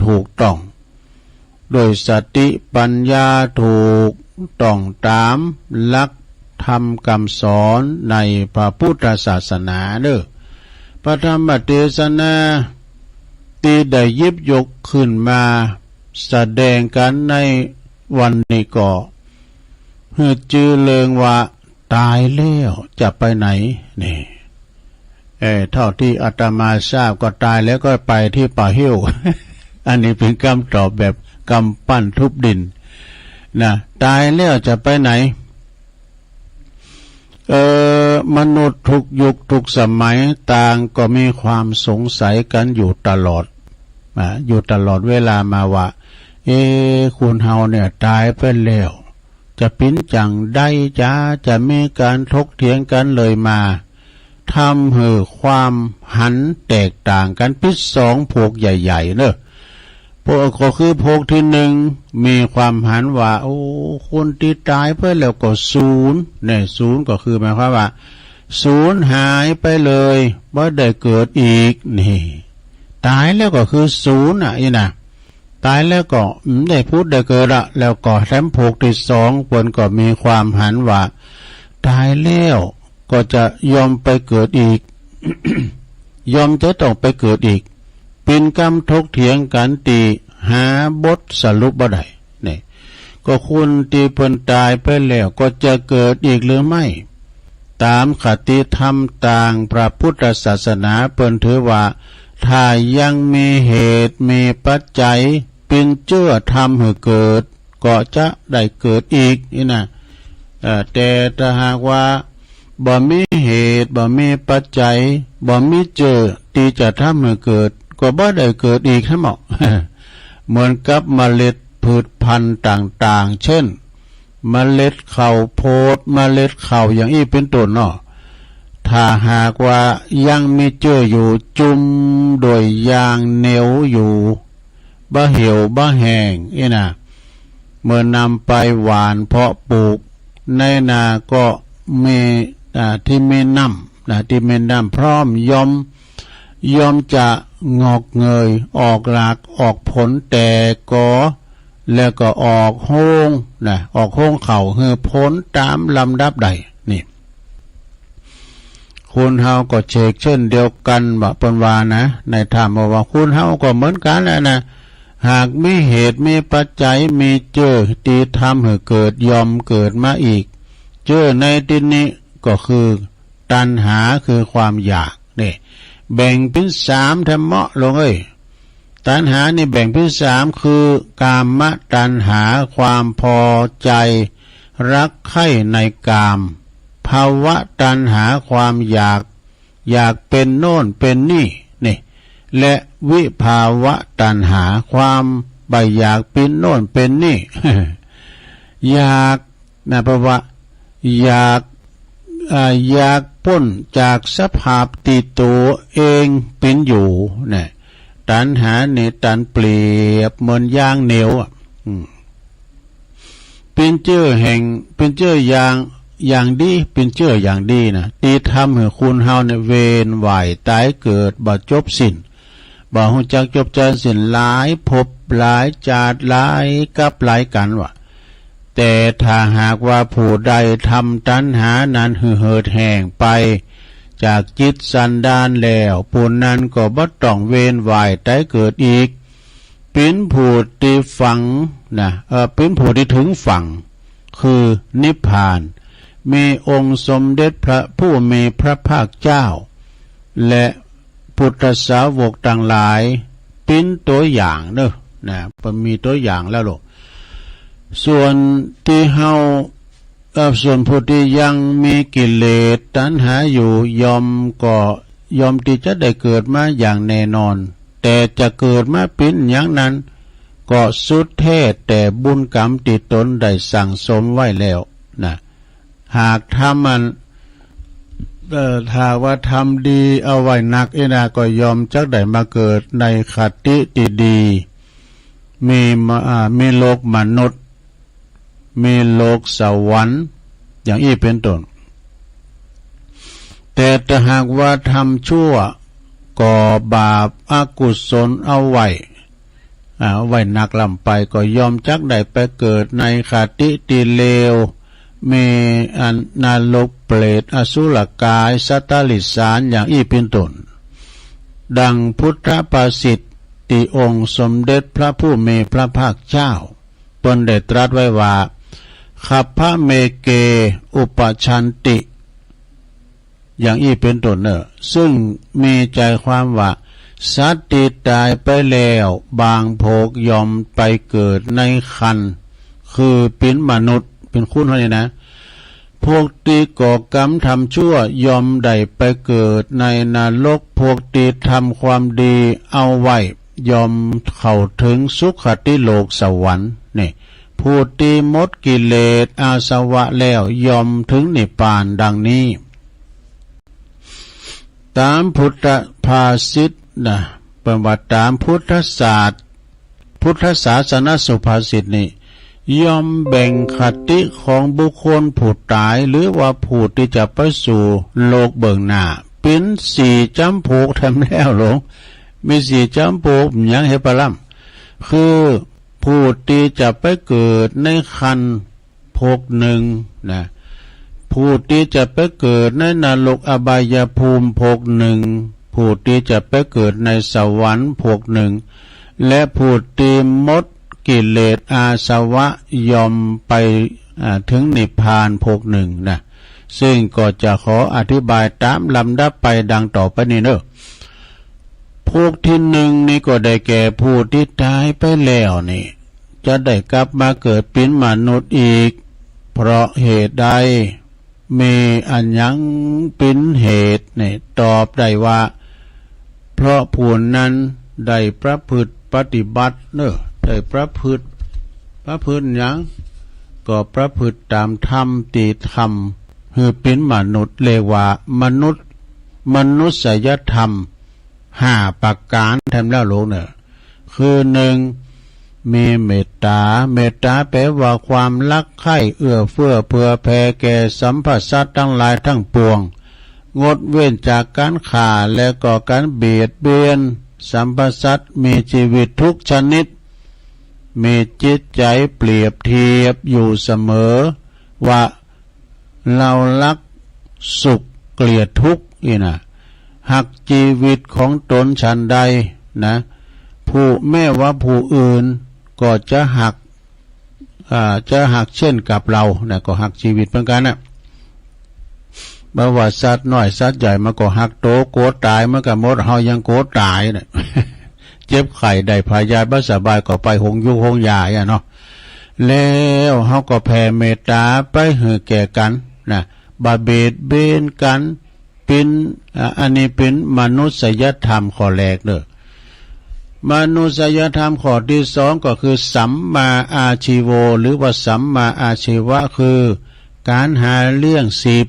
ถูกต้องโดยสติปัญญาถูกต้องตามหลักธรรมคำสอนในพระพุทธศาสนาเด้อพระธรรมเทศนาที่ได้หยิบยกขึ้นมาแสดงกันในวันนี้ก็เพื่อจื่อเลิงว่าตายแล้วจะไปไหนนี่เท่าที่อาตมาทราบก็ตายแล้วก็ไปที่ป่าหิ้ว อันนี้เป็นคำตอบแบบกำปั้นทุบดินนะตายแล้วจะไปไหนมนุษย์ทุกยุคทุกสมัยต่างก็มีความสงสัยกันอยู่ตลอดเวลามาว่าคุณเฮาเนี่ยตายไปแล้วจะปิ้นจังได้จ้าจะมีการทกเถียงกันเลยมาทำให้ความหันแตกต่างกันพิษสองพวกใหญ่ๆเนอะพวกก็คือพวกที่หนึ่งมีความหันว่าโอ้คนที่ตายไปแล้วก็ศูนย์เนี่ยศูนย์ก็คือหมายความว่าศูนย์หายไปเลยไม่ได้เกิดอีกนี่ตายแล้วก็คือศูนย์นะตายแล้วก็ได้พูดได้เกิดละแล้วก็แถมพวกที่สองคนก็มีความหันว่าตายแล้วก็จะยอมไปเกิดอีก ยอมจะต้องไปเกิดอีกเป็นกรรมทกเถียงกันตีหาบทสรุปบ่ได้นี่ก็คุณที่เพิ่นตายไปแล้วก็จะเกิดอีกหรือไม่ตามคติธรรมต่างพระพุทธศาสนาเพิ่นถือว่าถ้ายังมีเหตุมีปัจจัยเป็นเจื้อทำให้เกิดก็จะได้เกิดอีกนี่นะแต่ถ้าหากว่าบ่มีเหตุบ่มีปัจจัยบ่มีเจื้อที่จะทำให้เกิดก็บ่ได้เกิดอีกทั้งหมด เหมือนกับเมล็ดพืชพันธุ์ต่างๆเช่นเมล็ดข้าวโพดเมล็ดข้าวอย่างนี้เป็นต้นเนาะถ้าหากว่ายังมีเจื้ออยู่จุ่มโดยยางเหนียวอยู่บ่เหี่ยวบ่แห้งนะเมื่อนำไปหวานเพาะปลูกในนาก็มีที่มีน้ำที่มีน้ำพร้อมยอมจะงอกเงยออกหลากออกผลแต่ก็ แล้วก็ออกโห้งนะออกโห้งเข่าเฮือพ้นตามลำดับใดนี่คุณเฮาก็เชกเช่นเดียวกันบ่เปิ้นว่านะในธรรมว่าคุณเฮาก็เหมือนกันนะหากมีเหตุมีปัจจัยมีเจอตีทำให้เกิดยอมเกิดมาอีกเจอในที่นี้ก็คือตัณหาคือความอยากนี่แบ่งเป็น3ธรรมะลงตัณหานี่แบ่งเป็น3คือกามตัณหาความพอใจรักใคร่ในกามภาวะตัณหาความอยากเป็นโน่นเป็นนี่นี่และวิภาวะตัณหาความอยากเป็นโน่นเป็นนี่ อยากนะเพราะว่าอยากพ้นจากสภาพติตัวเองเป็นอยู่เนี่ยตัณหานี่ตันเปรียบเหมือนยางเหนียวเป็นเจ้อแห่งเป็นเจ้ออย่างดีเป็นเจ้ออย่างดีนะตีทำให้คุณเฮาเนี่ยเวียนว่ายตายเกิดบ่จบสิ้นบ่ฮู้จักจบจนสิ้นหลายภพหลายชาติหลายกับหลายกันว่ะแต่ถ้าหากว่าผู้ใดทำตัณหานั้นเหือดแห้งไปจากจิตสันดานแล้วผู้นั้นก็บ่ต้องเวียนว่ายตายเกิดอีกเป็นผู้ที่ฝังนะเป็นผู้ที่ถึงฝั่งคือนิพพานมีองค์สมเด็จพระผู้มีพระภาคเจ้าและพุทธสาวกต่างหลายเป็นตัวอย่างเนอะนะมีตัวอย่างแล้วลูกส่วนที่เฮาส่วนผู้ที่ยังมีกิเลสตัณหาอยู่ยอมที่จะได้เกิดมาอย่างแน่นอนแต่จะเกิดมาเป็นอย่างนั้นก็สุดแท้แต่บุญกรรมที่ตนได้สั่งสมไว้แล้วนะหากทำมันถ้าว่าทำดีเอาไว้หนักนะก็ยอมจักได้มาเกิดในคติที่ดีมีโลกมนุษย์มีโลกสวรรค์อย่างนี้เป็นต้นแต่ถ้าหากว่าทำชั่วก่อบาปอกุศลเอาไว้หนักลำไปก็ยอมจักได้ไปเกิดในคติที่เลวมีนรกเปรตอสุรกายสัตตลิสารอย่างอี้เป็นต้นดังพุทธภาษิตที่องค์สมเด็จพระผู้มีพระภาคเจ้าเพิ่นได้ตรัสไว้ว่าขัพพะเมเกอุปชันติอย่างอี้เป็นต้นซึ่งมีใจความว่าสัตว์ที่ตายไปแล้วบางโภคยอมไปเกิดในคันคือเป็นมนุษย์เป็นคุณเท่านี้นะพวกตีก่อกรรมทำชั่วยอมได้ไปเกิดในนรกพวกตีทำความดีเอาไว้ยอมเข้าถึงสุขติโลกสวรรค์นี่ผู้ตีหมดกิเลสอาสวะแล้วยอมถึงนิพพานดังนี้ตามพุทธภาษิตนะเป็นว่าตามพุทธศาสนสุภาษิตนี่ยอมแบ่งคติของบุคคลผู้ตายหรือว่าผู้ที่จะไปสู่โลกเบื้องหน้าเป็น4จำพวกทำแล้วหลงมี4จำพวกอย่างเฮปลัมคือผู้ที่จะไปเกิดในคันพวกหนึ่งนะผู้ที่จะไปเกิดในนรกอบายภูมิพวกหนึ่งผู้ที่จะไปเกิดในสวรรค์พวกหนึ่งและผู้ที่หมดกิเลสอาสวะยอมไปถึงนิพพานพวกหนึ่งนะซึ่งก็จะขออธิบายตามลำดับไปดังต่อไปนี้เนอะพวกที่หนึ่งนี่ก็ได้แก่ผู้ที่ตายไปแล้วนี่จะได้กลับมาเกิดเป็นมนุษย์อีกเพราะเหตุใดมีอันยังเป็นเหตุนี่ตอบได้ว่าเพราะผู้นั้นได้ประพฤติปฏิบัติเนอะได้ประพฤติยังก็ประพฤติตามธรรมที่ธรรมคือเป็นมนุษย์เรียกว่ามนุษยธรรม5ประการทำแล้วโลกเนี่ยคือ1มีเมตตาแปลว่าความรักใคร่เอื้อเฟื้อเผื่อแผ่แก่สัมผัสสัตว์ทั้งหลายทั้งปวงงดเว้นจากการฆ่าและก็การเบียดเบียนสัมผัสสัตว์มีชีวิตทุกชนิด มีจิตใจเปรียบเทียบอยู่เสมอว่าเรารักสุขเกลียดทุกข์นี่นะหักชีวิตของตนฉันใดนะผู้แม้ว่าผู้อื่นก็จะหักเช่นกับเรานะก็หักชีวิตเหมือนกันนะบ่ว่าสัตว์น้อยสัตว์ใหญ่มันก็หักโตโกรธตายมันก็หมดเฮายังโกรธตายนะเจ็บไข้ได้พยาธิบ่สบายก็ไปหงยุคหงยาเนาะแล้วเฮาก็แผ่เมตตาไปให้แก่กันนะบ่เบียดเบียนกันเป็นอันนี้เป็นมนุษยธรรมข้อแรกเด้อมนุษยธรรมข้อที่สองก็คือสัมมาอาชีโวหรือว่าสัมมาอาชีวะคือการหาเรื่องสิบ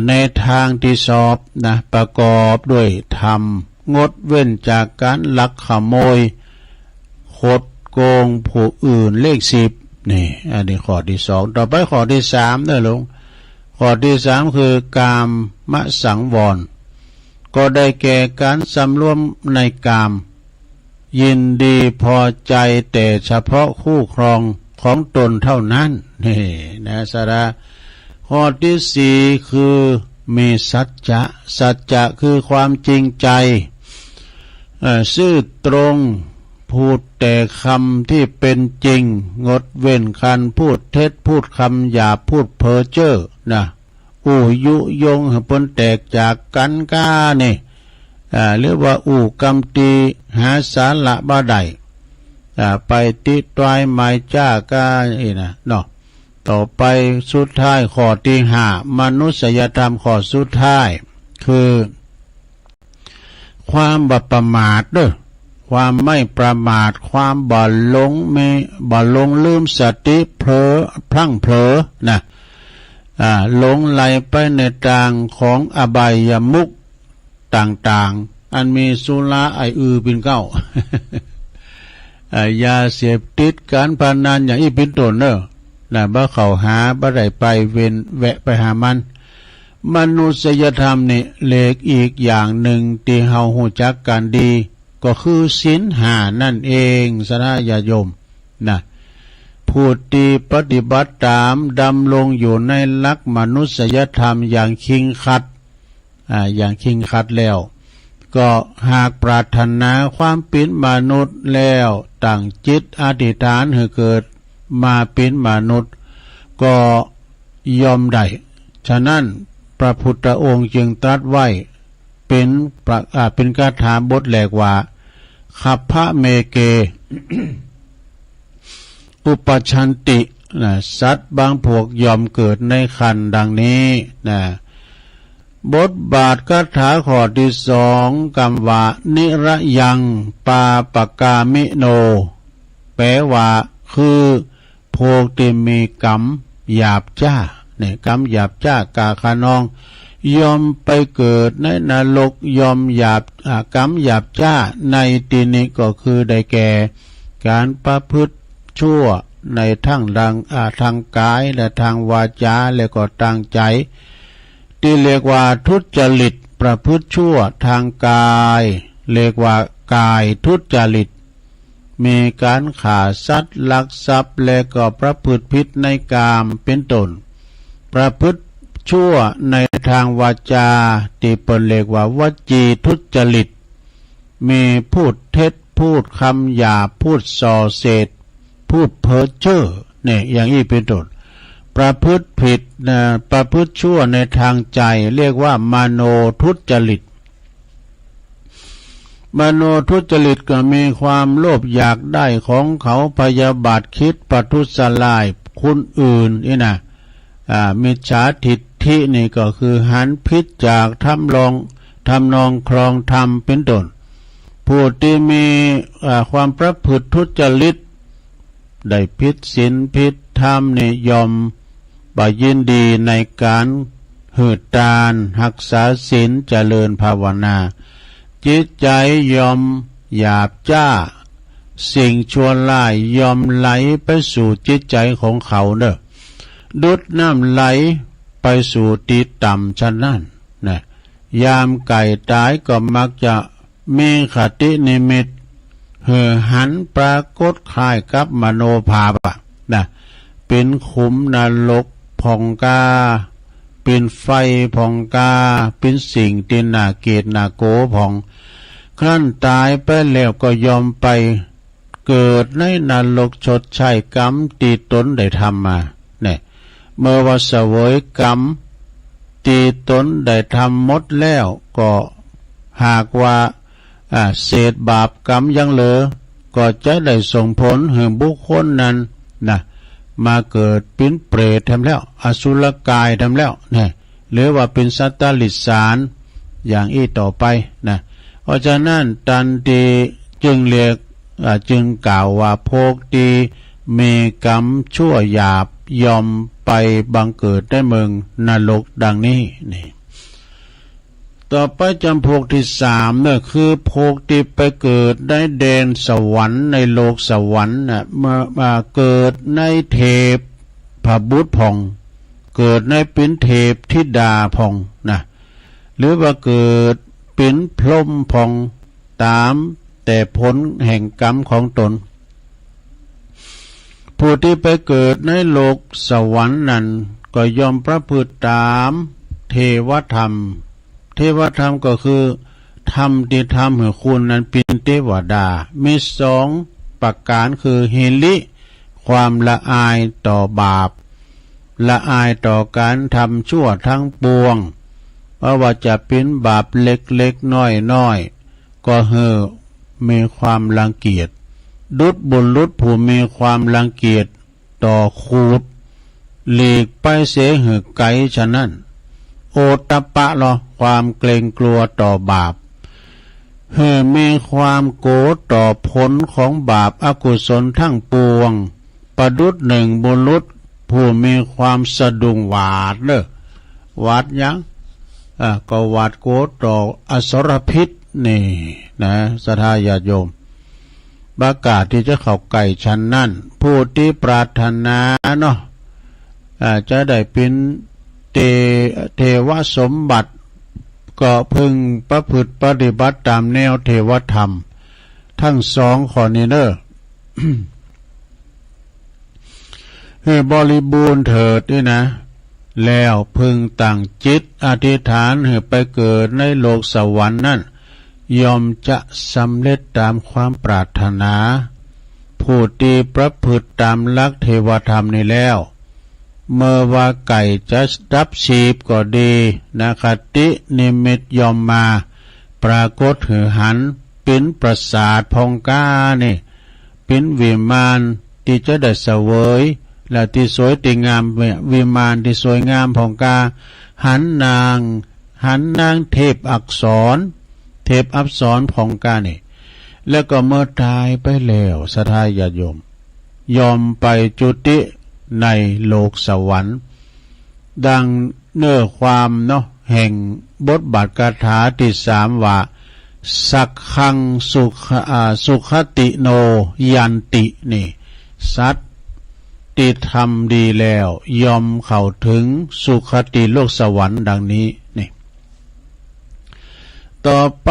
ในทางที่ชอบนะประกอบด้วยธรรมงดเว้นจากการลักขโมยคดโกงผู้อื่นเลขสิบนี่อันนี้ข้อที่สองต่อไปข้อที่สามเด้อลุงข้อที่สามคือกามสังวรก็ได้แก่การสำรวมในกามยินดีพอใจแต่เฉพาะคู่ครองของตนเท่านั้นนี่นะสาระข้อที่สี่คือมีสัจจะสัจจะคือความจริงใจซื่อตรงพูดแต่คำที่เป็นจริงงดเว้นการพูดเท็จพูดคำหยาบพูดเพ้อเจ้อนะยุยงให้พ้นแตกจากกันก้านี่เรียกว่ากำตีหาสาระบ่ได้ไปติดตายหมายจ้ากาอีนะเนาะต่อไปสุดท้ายข้อที่ห้ามนุษยธรรมข้อสุดท้ายคือความบ่ประมาทเด้อความไม่ประมาทความบ่หลงลืมสติเผลอพลั้งเผลอนะหลงไหลไปในทางของอบายมุขต่างๆอันมีสุราเป็นเก้ายาเสพติดการพนันอย่างอีเป็นต้นเนอะนะบ่เข้าหาบ่ได้ไปแวะไปหามันมนุษยธรรมนี่เลขอีกอย่างหนึ่งที่เฮาฮู้จักกันดีก็คือศีลห้านั่นเองสนะญาติโยมนะผู้ที่ปฏิบัติตามดำรงอยู่ในหลักมนุษยธรรมอย่างเคร่งครัดแล้วก็หากปรารถนาความเป็นมนุษย์แล้วตั้งจิตอธิษฐานให้เกิดมาเป็นมนุษย์ก็ยอมได้ฉะนั้นพระพุทธองค์จึงตรัสไว้เป็นคาถาบทแรกว่าคัพพะเมเก อุปชันตินะสัตว์บางพวกยอมเกิดในขันดังนี้นะบทบาทคาถาข้อที่สองคำว่านิระยังปาปกามิโนแปลว่าคือพวกที่มีกรรมหยาบจ้าเนี่ยกรรมหยาบจ้ากาขานองยอมไปเกิดในนรกยอมหยาบกรรมหยาบจ้าในที่นี้ก็คือได้แก่การประพฤติชั่วในทั้งทางกายและทางวาจาและก็ทางใจที่เรียกว่าทุจริตประพฤติชั่วทางกายเรียกว่ากายทุจริตมีการฆ่าสัตว์ลักทรัพย์และก็ประพฤติผิดในกามเป็นต้นประพฤติชั่วในทางวาจาที่เป็นเรียกว่าวจีทุจริตมีพูดเท็จพูดคำหยาบพูดส่อเสียดพูดเพ้อเจ้อเนี่ยอย่างนี้เป็นต้นประพฤติผิดประพฤติชั่วในทางใจเรียกว่ามโนทุจริตมโนทุจริตก็มีความโลภอยากได้ของเขาพยาบาทคิดประทุษร้ายคนอื่นนี่นะมิจฉาทิฏฐินี่ก็คือหันพิษจากทำนองครองธรรมเป็นต้นผู้ที่มีความประพฤติทุจริตได้ผิดศีลผิดธรรมนี่ยอมบ่ยินดีในการหืดตานรักษาศีลเจริญภาวนาจิตใจยอมหยาบจ้าสิ่งชั่วร้ายยอมไหลไปสู่จิตใจของเขาเด้อดุดน้ำไหลไปสู่ที่ต่ำฉะนั้นนะยามไก่ตายก็มักจะมีคตินิมิต หันปรากฏคล้ายกับมโนภาพนะเป็นขุมนรกผ่องกาเป็นไฟผ่องกาเป็นสิ่งที่น่าเกลียดน่าโกผ่องครั้นตายไปแล้วก็ยอมไปเกิดในนรกชดใช้กรรมที่ตนได้ทำมาเนี่ยเมื่อว่าเสวยกรรมที่ตนได้ทำหมดแล้วก็หากว่าเศษบาปกรรมยังเหลือก็จะได้ส่งผลให้บุคคลนั้นนะมาเกิดเป็นเปรตทำแล้วอสุรกายทำแล้วเนี่ยหรือว่าเป็นสัตตลิสารอย่างอีต่อไปนะเพราะฉะนั้นตันตีจึงเรียกจึงกล่าวว่าพวกตีมีกรรมชั่วหยาบยอมไปบังเกิดได้เมืองนรกดังนี้นี่ต่อไปจำพวกที่สามเนี่ยคือพวกที่ไปเกิดในแดนสวรรค์ในโลกสวรรค์น่ะมาเกิดในเทพพบุตรพองเกิดในเป็นเทพธิดาพองนะหรือว่าเกิดเป็นพรหมพองตามแต่ผลแห่งกรรมของตนผู้ที่ไปเกิดในโลกสวรรค์นั้นก็ยอมประพฤติตามเทวธรรมเทวธรรมก็คือธรรมที่ทำให้คุณนั้นเป็นเทวดามีสองประการคือหิริความละอายต่อบาปละอายต่อการทำชั่วทั้งปวงเพราะว่าจะเป็นบาปเล็กๆน้อยๆก็มีความรังเกียจดุจบุรุษผู้มีความรังเกียจต่อคูดหลีกไปเสียหือไกลฉะนั้นโอตตัปปะหรอความเกรงกลัวต่อบาปมีความโกรธต่อผลของบาปอกุศลทั้งปวงประดุจหนึ่งบุรุษผู้มีความสะดุ้งหวาดหวาดยังก็หวาดโกรธต่ออสรพิษนี่นะศรัทธาญาติโยมประกาศที่จะเข้าใกล้ชั้นนั่นผู้ที่ปรารถนาเนาะจะได้เป็นเทวสมบัติก็พึงประพฤติปฏิบัติตามแนวเทวธรรมทั้งสองข้อนี้เนอะให้บริบูรณ์เถิดด้วยนะแล้วพึงตั้งจิตอธิษฐานให้ไปเกิดในโลกสวรรค์นั่นยอมจะสำเร็จตามความปรารถนาผู้ที่ประพฤติตามหลักเทวธรรมนี้แล้วเมื่อว่าไก่จะรับชีพก็ดีนะคตินิมิตยอมมาปรากฏหือหันเป็นประสาทพองกานี่เป็นวิมานที่จะได้เสวยและที่สวยที่งามวิมานที่สวยงามพองกาหันนางเทพอักษรพองกานี่แล้วก็เมื่อตายไปแล้วศรัทธาญาติโยมยอมไปจุติในโลกสวรรค์ดังเนื้อความเนาะแห่งบทบาทคาถาที่สามว่าสักขังสุขติโนยันตินี่สัตว์ที่ทำดีแล้วยอมเข้าถึงสุขติโลกสวรรค์ดังนี้นี่ต่อไป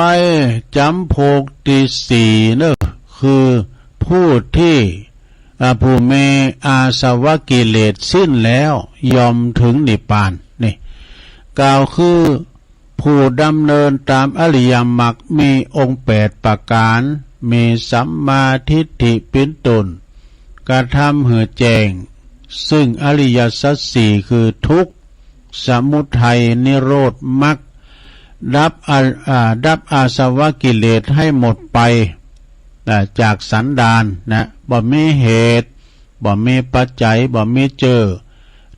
จำพวกที่สี่เนอะคือผู้ที่ผู้มีอาสวะกิเลสสิ้นแล้วยอมถึงนิพพานนี่กล่าวคือผู้ดำเนินตามอริยมรรคมีองค์8ประการมีสัมมาทิฏฐิเป็นตนกระทำให้แจ้งซึ่งอริยสัจสี่คือทุกข์สมุทัยนิโรธมรรคดับอาสวะกิเลสให้หมดไปจากสันดานนะบ่มีเหตุบ่มีปัจจัยบ่มีเจอ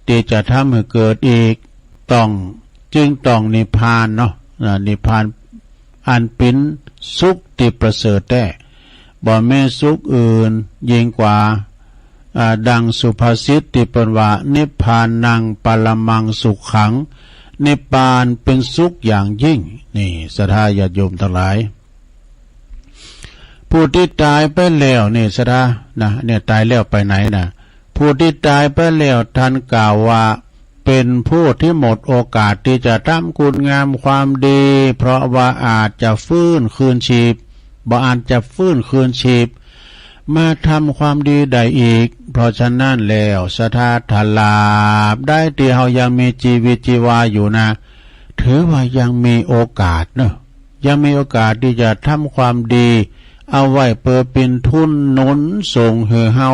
ที่จะทำให้เกิดอีกจึงต้องนิพพานเนาะนิพพานอันเป็นสุขที่ประเสริฐแท้บ่มีสุขอื่นยิ่งกว่าดังสุภาษิตที่เป็นว่านิพพานังปรมังสุขขังนิพพานเป็นสุขอย่างยิ่งนี่ศรัทธาญาติโยมทั้งหลายผู้ที่ตายไปแล้วนี่ศรัทธานะเนี่ยตายแล้วไปไหนนะผู้ที่ตายไปแล้วท่านกล่าวว่าเป็นผู้ที่หมดโอกาสที่จะทำคุณงามความดีเพราะว่าอาจจะฟื้นคืนชีพ บ่อาจจะฟื้นคืนชีพมาทำความดีได้อีกเพราะฉะนั้นแล้วศรัทธาถลาบได้ที่เฮายังมีชีวิตชีวาอยู่นะถือว่ายังมีโอกาสเนอะยังมีโอกาสที่จะทำความดีเอาไว้เพื่อเป็นทุนหนุนส่งให้เฮา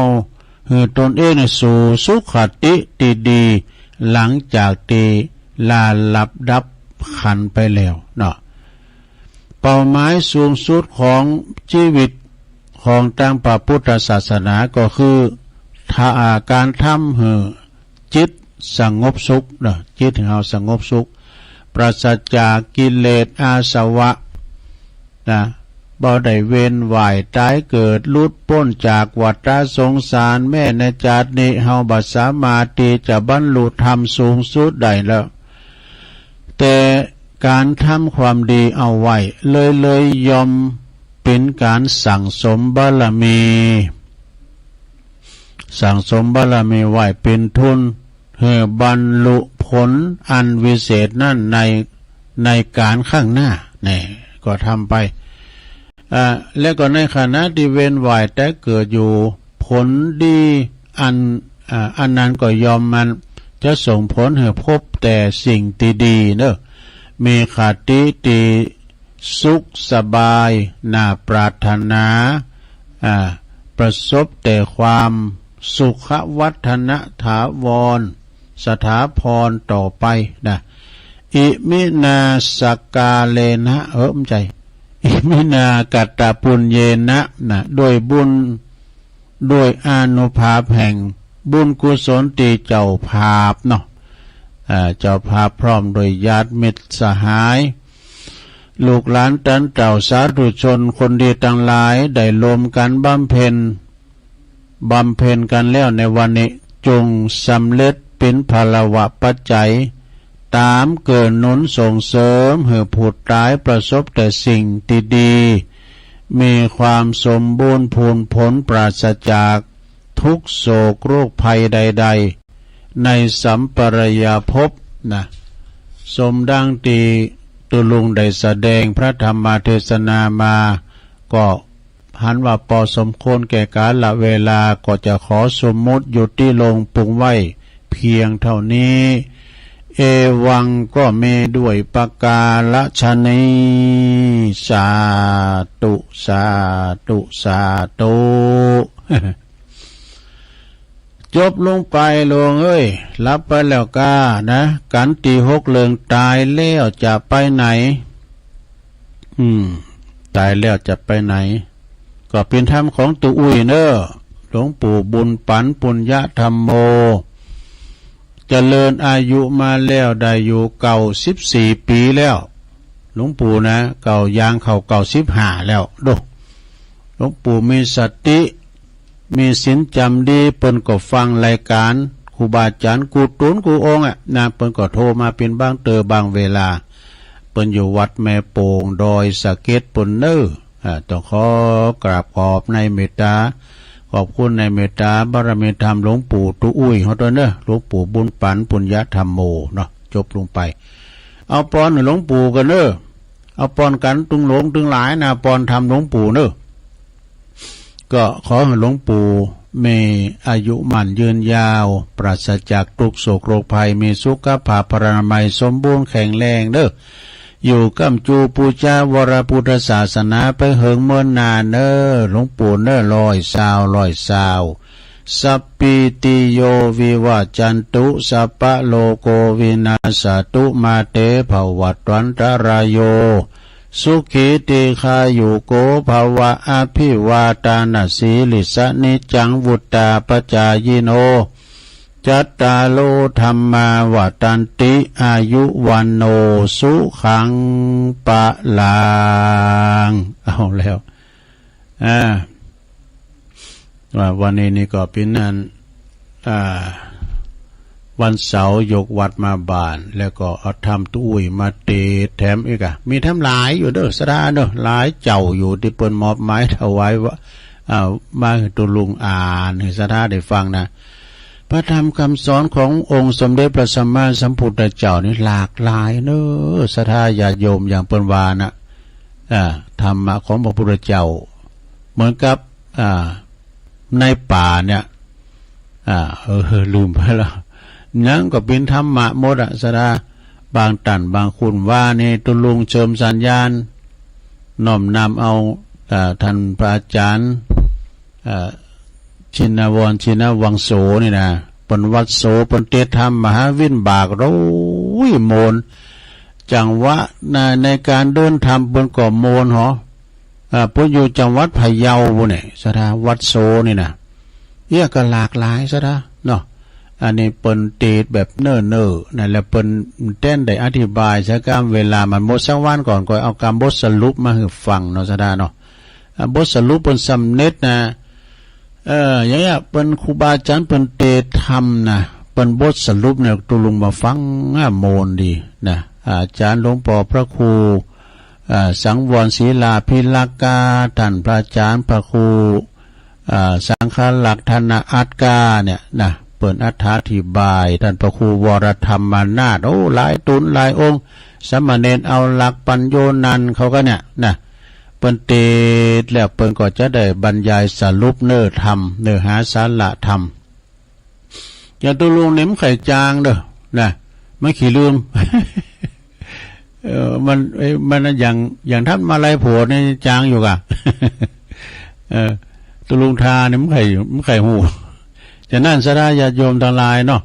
ให้ตนเองสู่สุขติดีหลังจากที่ลาลับดับขันไปแล้วเนาะเป้าหมายสูงสุดของชีวิตของทางพระพุทธศาสนาก็คือการทำให้จิตสงบสุขเนาะจิตของเราสงบสุขปราศจากกิเลสอาสวะนะบ่ได้เวียนว่ายตายเกิดหลุดพ้นจากวัฏสงสารแม้ในชาตินี้เฮาบ่สามารถที่จะบรรลุธรรมสูงสุดได้แล้วแต่การทำความดีเอาไว้เลยยอมเป็นการสั่งสมบารมีสั่งสมบารมีไว้เป็นทุนเพื่อบรรลุผลอันวิเศษนั่นในการข้างหน้านี่ก็ทำไปแล้วก็ในขณะที่เว้นว่ายแต่เกิดอยู่ผลดีอันนั้นก็ยอมมันจะส่งผลให้พบแต่สิ่งดีๆเนอะมีขัตติดีสุขสบายน่าปรารถนาประสบแต่ความสุขวัฒนถาวรสถาพรต่อไปนะอิมินาสกาเลนะใจอิมินากัตตปุญเยนะนะด้วยบุญด้วยอานุภาพแห่งบุญกุศลที่เจ้าภาพเนาะเจ้าภาพพร้อมโดยญาติมิตรสหายลูกหลานตันเจ้าสาธุชนคนดีทั้งหลายได้รวมกันบำเพ็ญกันแล้วในวันนี้จงสำเร็จเป็นพลวะปัจจัยตามเกิดหนุนส่งเสริมให้ผู้ตายประสบแต่สิ่งดีๆมีความสมบูรณ์พูนผลปราศจากทุกโศกโรคภัยใดๆในสัมปรายภพนะสมดังที่ตุลุงได้แสดงพระธรรมเทศนามาก็หันว่าพอสมควรแก่กาลเวลาก็จะขอสมมุติหยุดที่ลงปรุงไว้เพียงเท่านี้เอวังก็เมด้วยปกาละชนีสาตุสาตุสาตุจบลงไปลงรับไปแล้วก้านะกันตีหกเลิงตายแล้วจะไปไหนตายแล้วจะไปไหนก็เป็นธรรมของตัวอุ้ยเนอะหลวงปู่บุญปันปุญญธรรมโมเจริญอายุมาแล้วได้อยู่94 ปีแล้วหลวงปู่นะเก่ายางเข้า95แล้วดูหลวงปู่มีสติมีศีลจำดีเปิ้นก็ฟังรายการครูบาอาจารย์กูตุนกูองนะเปิ้นก็โทรมาเป็นบางบางเวลาเปิ้นอยู่วัดแม่โป่งดอยสะเก็ดปุ่นเนอต้องขอกราบขอบในเมตตาขอบคุณในเมตตาบารมีธรรมหลวงปู่ตุอุ้ยเขาตัวเนอะหลวงปู่บุญปันปุญญธรรมโมเนาะจบลงไปเอาปอนหลวงปู่กันเนอะเอาปอนกันตึงหลงตึงหลายนะปอนทำหลวงปู่เนอะก็ขอให้หลวงปู่มีอายุมั่นยืนยาวปราศจากทุกโศกโรคภัยมีสุขภาพพรรณนามัยสมบูรณ์แข็งแรงเนอะอยู่กัมจูปูชาวรพุทธศาสนาไปเหิงเมื่อนานเนอหลวงปู่เนอร้อยสาวสัพพิติโยวิวัจจันตุสัพพะโลโกวินาศตุมาเตภวัตวันตรายโยสุขีติคายุโกภวะอภิวาตานาสีลิสนิจังวุตตาปจายโนจัตตาโลธรรมาวัตันติอายุวันโนสุขังปะลางเอาแล้วว่าวันนี้นี่ก็เป็นนั้นวันเสาร์ยกวัดมาบ้านแล้วก็เอาทำตุ้ยมาเตะแถมอีกมีทำหลายอยู่เด้อสดาเด้อหลายเจ้าอยู่ที่เปิ้นมอบไม้ถวายว่ามาให้ตุลุงอ่านให้สดาได้ฟังนะพระธรรมคำสอนขององค์สมเด็จพระสัมมาสัมพุทธเจ้านี่หลากหลายเนอะศรัทธาญาติโยมอย่างเปิ้นว่านะ ธรรมะของพระพุทธเจ้าเหมือนกับในป่าเนี่ยลืมไปแล้วยังก็เป็นธรรมะหมดสดาบางตันบางคุณว่านี่ตุลุงเชิมสัญญาณน้อมนำเอาท่านพระอาจารย์ชินวรชินวังโสนี่นะปนวัดโสปนเตธรรมมหาวินบากเราโมนจังหวะในการเดินธรรมบนก่อโมนหรอพวกอยู่จังหวัดพะเยาบุเนี่ยสดาวัดโสนี่นะเยอะก็หลากหลายสดาเนาะอันนี้เปิ้นเตดแบบเน่อนั่นแหละเปิ้นเต้นได้อธิบายสักกรรมเวลามันหมดสักวันก่อนก็เอากรรมบทสรุปมาให้ฟังเนาะสดาเนาะบทสรุปเปิ้นสำเร็จนะอย่างเงี้ยเปิ้นครูบาอาจารย์เปิ้นเตดทำนะเปิ้นบทสรุปเนี่ยตุลุงมาฟังโมนดีนะอาจารย์หลวงพ่อพระครูสังวรศรีลาภิลากาท่านพระอาจารย์พระครูสังฆลักษณ์ธนอัตกาเนี่ยนะเปิดอธิบายท่านพระครูวรธรรมนาถหลายตุนหลายองค์สมณเณรเอาหลักปัญโยนันเขาก็เนี่ยนะเปิ้นเตดแล้วเปิ้นก็จะได้บรรยายสรุปเนื้อธรรมเนื้อหาสาระธรรมอย่าตัวลุงเน้มไข่จางเด้อนะไม่ขี้ลืม มันอย่างท่านมาลายโผล่ในจางอยู่กะ ตัวลุงทาเนี่ยมันไข่หูจะนั่นสดาญาติโยมทั้งหลายเนาะ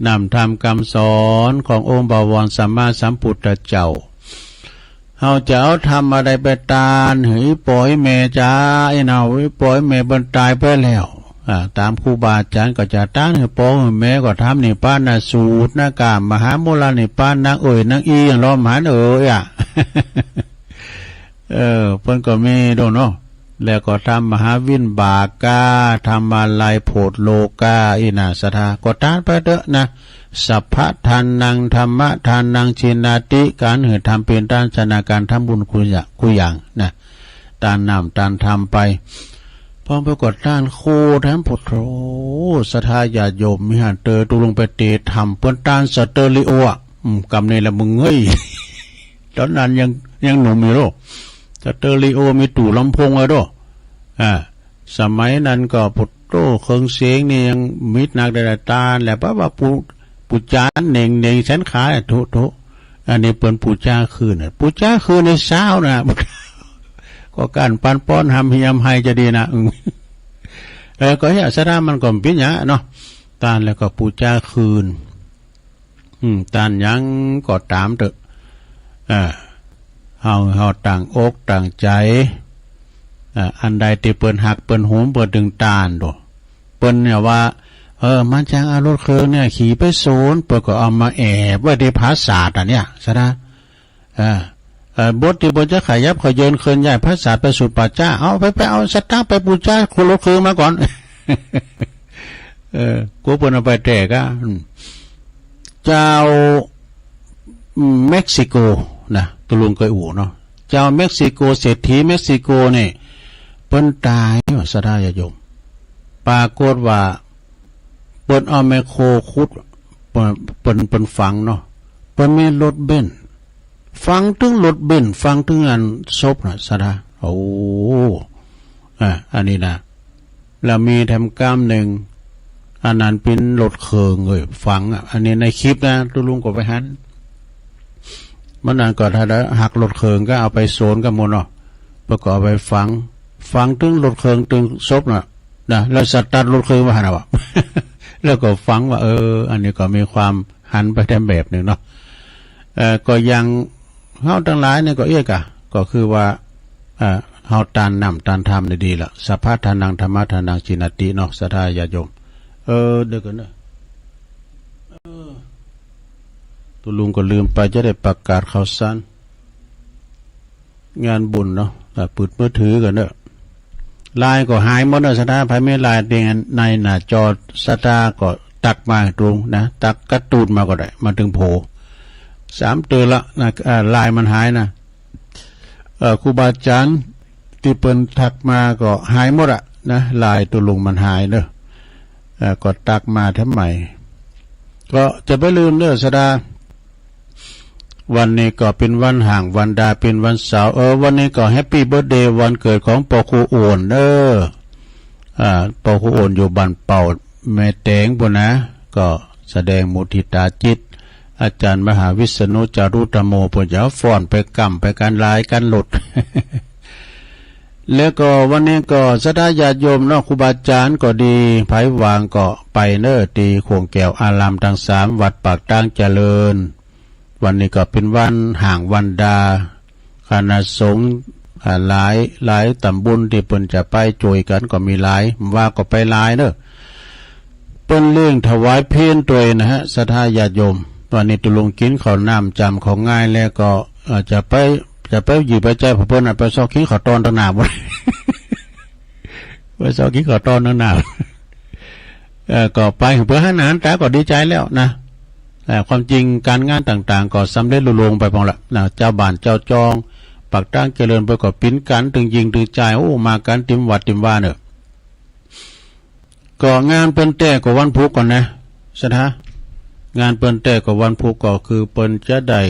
นำธรรมคำสอนขององค์บวรสัมมาสัมพุทธเจ้าเฮาจะเอาทำอะไรไปตานเฮ้ยปล่อยแม่จ้าไอ้เนาปล่อยแม่บรรตายไปแล้วตามครูบาอาจารย์ก็จะต้านให้ปล่อยแม่ก็ทำนี่ป้านาสูตรนากามหาโมลานี่ป้านางนางอีอย่างล้อมหานเพิ่นก็มีโดนเนาะแล้วก็ทำมหาวินบากาทำมาลายโพดโลกาอินาสธาก็ตานไปเถอะนะสัพพะทานนังธรรมะทานนังชินาติการเหตุทำเป็นด้านชนาการทำบุญคุอย่างนะตานนำตานทำไปพร้อมไปกดด้านโคแถมพุทโธสทาญาโยมมิหันเตอตุลงไปเตทำเปิ้นตานสเตอริโอกำนี่ละมึงเอ้ยตอนนั้นยังหนุ่มอยู่โลสเตอริโอมีตู่ลำโพงไว้ด้วยสมัยนั้นก็พุทโธเครื่องเสียงนี่ยังมิดนักได้ตาแหละเพราะว่าปูจานเน่งแสนขาทุอันนี้เปิ้นปูจ้าคืนปูจ้าคืนในเช้านะก็การปันป้อนทำพยายามให้จะดีนะก็เฮ้ยสระมันก็เป็นอย่างเนาะตานแล้วก็ปูจ้าคืนตานยังก็ตามเถอะเฮาต่างอกต่างใจอันใดที่เปิ้นหักเปิ้นหุมเปิ้นดึงตานโดเปิ้นเนี่ยว่ามันจังเอารถเครื่องเนี่ยขี่ไปโซนเปิ้นก็เอามาแอบไว้ที่ภาษาทเนี่ยซะนะบทที่บทจะขยับขยืนเคลื่อนย้ายภาษาไปสู่ปัจจ้าเอาไปเอาสตาร์ไปปูจ้าคุณรถเครื่องมาก่อนกูเปิ้นเอาไปแตกเจ้าเม็กซิโกนะตุลุงเคยอู่เนาะเจ้าเม็กซิโกเศรษฐีเม็กซิโกเนี่ยเปิ้นตายสดาญาโยมปรากฏว่าเปิ้นเอาไมโครขุดเปิ้นฝังเนาะเปิ้นมีรถเบนซ์ฟังถึงรถเบนซ์ฟังถึงงานศพนะสดาโอ้อันนี้นะแล้วมีทำกรรมหนึ่งอันนั้นเป็นรถเครื่องเลยฟังอันนี้ในคลิปนะตุลุงก็ไปหันมันนั่นก็ถ้าหักรถเครื่องก็เอาไปโซนกับมนเนาะประกอบไปฟังถึงรถเครื่องถึงศพนะแล้วสตาร์ทรถเครื่องมาหันวะ แล้วก็ฟังว่าอันนี้ก็มีความหันไปแทนแบบหนึ่งเนาะก็ยังเฮาทั้งหลายเนี่ยก็ก็คือว่าเฮาตานนำตานทำได้ดีละสัพพะทานังธรรมะทานังชินติเนาะสัทธาญาโยมเดี๋ยวกันนะตุลุงก็ลืมไปจะได้ประกาศข่าวสารงานบุญเนาะเปิดมือถือกันเนอะลายก็หายหมดเลยสตาร์ภายไม่ลายเตียงในหน้าจอสตาร์ก็ตักมาตรงนะตักกระตูดมาก็ได้มาถึงโผ3 เตือนละนะลายมันหายนะครูบาอาจารย์ที่เปิ้นทักมาก็หายหมดอะนะลายตุลุงมันหายเนอะก็ตักมาทำไมก็จะไปลืมเนอะสตาร์ วันนี้ก็เป็นวันห่างวันดาเป็นวันเสาร์วันนี้ก็แฮปปี้เบิร์ธเดย์วันเกิดของปอครูโอนปอครูโอนอยู่บ้านเป่าแม่แตงปุ่นนะก็แสดงมุทิตาจิตอาจารย์มหาวิษณุจารุธรรมโมปุญญาฟ้อนไปกำไปการลายการหลุด แล้วก็วันนี้ก็ศรัทธาญาติโยมเนาะครูบาอาจารย์ก็ดีไผวางก็ไปเน้อตีโขงแก้วอารามทั้ง3วัดปากตั้งเจริญวันนี้ก็เป็นวันห่างวันดาคณะสงฆ์หลายตำบลที่เพิ่นจะไปช่วยกันก็มีหลายว่าก็ไปหลายเด้อเปิ้นเรื่องถวายเพลตัวนะฮะศรัทธาญาติโยมวันนี้ตุลงกินข้าวน้ำจำของง่ายแล้วก็จะไปหยิบไปใจพระเพิ่นไปซอกขี้ข้าวตอนตั้งหน้าบ่ ไปซอกขี้ข้าวตอนตั้งหน้า ก็ไปเพื่อหาอาหารแต่ก็ดีใจแล้วนะความจริงการงานต่างๆก็สำเร็จลุล่วงไปพองละนะเจ้าบ้านเจ้าจองปักตั้งเจริญไปก็ปิ้นกันถึงยิงถึงใจมากันติมวัดติมว่าเนอะก็งานเปิ้นแต่ก็วันพุธก่อนนะสถางานเปิ้นแต่ก็วันพุธก็คือเปิ้นจะได้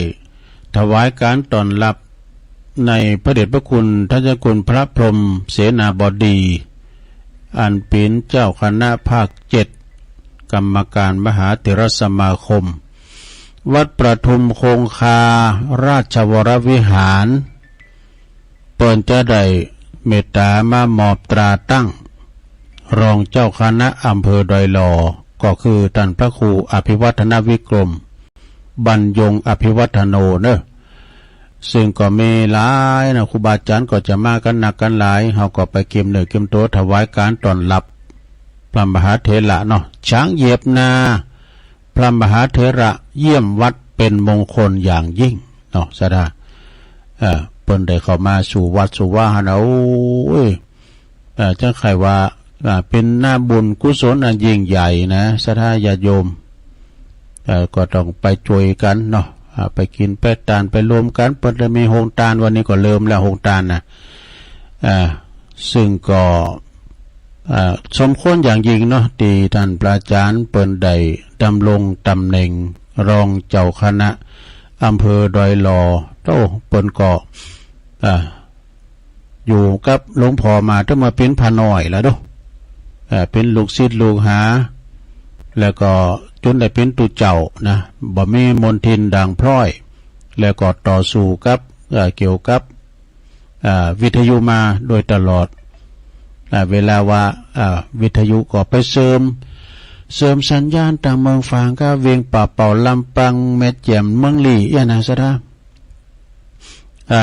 ถวายการต้อนรับในพระเดชพระคุณท่านเจ้าคุณพระพรหมเสนาบดีอันเป็นเจ้าคณะภาค7กรรมการมหาเถรสมาคมวัดประทุมคงคาราชวรวิหารเปิ้นจะได้เมตตามามอบตราตั้งรองเจ้าคณะอำเภอดอยหล่อก็คือท่านพระครูอภิวัฒนวิกรมบรรยงอภิวัฒโนเนอะซึ่งก็มีหลายนะครูบาอาจารย์ก็จะมากันหนักกันหลายเฮาก็ไปเก็บเนื้อเก็บตัวถวายการต้อนรับพระมหาเถระเนาะช้างเหยียบนาพระมหาเถระเยี่ยมวัดเป็นมงคลอย่างยิ่งเนาะสะดาเปิ้นได้เข้ามาสู่วัดสู่ว่าเนาะโอ้ยจังไขว่าเป็นหน้าบุญกุศลอันยิ่งใหญ่นะศรัทธาญาติโยมก็ต้องไปช่วยกันเนาะไปกินไปทานไปรวมกันเปิดจะมีโฮงทานวันนี้ก็เริ่มแล้วโฮงทานนะซึ่งก็สมควรอย่างยิ่งเนาะที่ท่านพระอาจารย์เปิ้นได้ดำรงตำแหน่งรองเจ้าคณะอำเภอดอยหล่อโตเปิ้นก็อยู่กับหลวงพ่อมาตั้งมาเป็นพาน้อยแล้วเนาะเป็นลูกศิษย์ลูกหาแล้วก็จนได้เป็นตุเจ้านะบ่มีมนทินดังพร้อยแล้วก็ต่อสู้กับเกี่ยวกับวิทยุมาโดยตลอดเวลาว่าวิทยุก็ไปเสริมสัญญาณตามเมืองฟางก็เวียงป่าเป่าลำปังแม่แจ่มเมืองหลี่นะซะท่า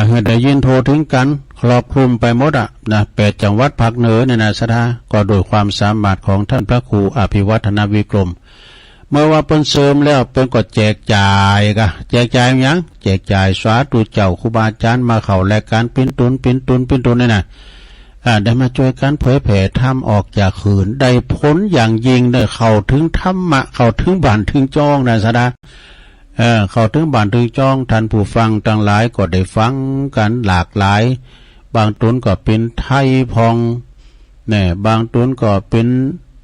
เห็นได้ยินโทรถึงกันครอบคลุมไปหมดนะ8จังหวัดภาคเหนือเนี่ยนะซะท่าก็โดยความสามารถของท่านพระครูอภิวัฒนวิกรมเมื่อว่าเปิ้นเสริมแล้วเปิ้นก็แจกจ่ายแจกจ่ายหยังแจกจ่ายสาธุเจ้าครูบาอาจารย์มาเข้ารายการปิ้นตุนนี่นะได้มาช่วยกันเผยแผ่ธรรมออกจากขืนได้ผลอย่างยิ่งได้เข้าถึงธรรมะเข้าถึงบ้านถึงจ้องนะซะนะเข้าถึงบ้านถึงจ้องท่านผู้ฟังทั้งหลายก็ได้ฟังกันหลากหลายบางตุนก็เป็นไทยพองเนี่ยบางตุนก็เป็น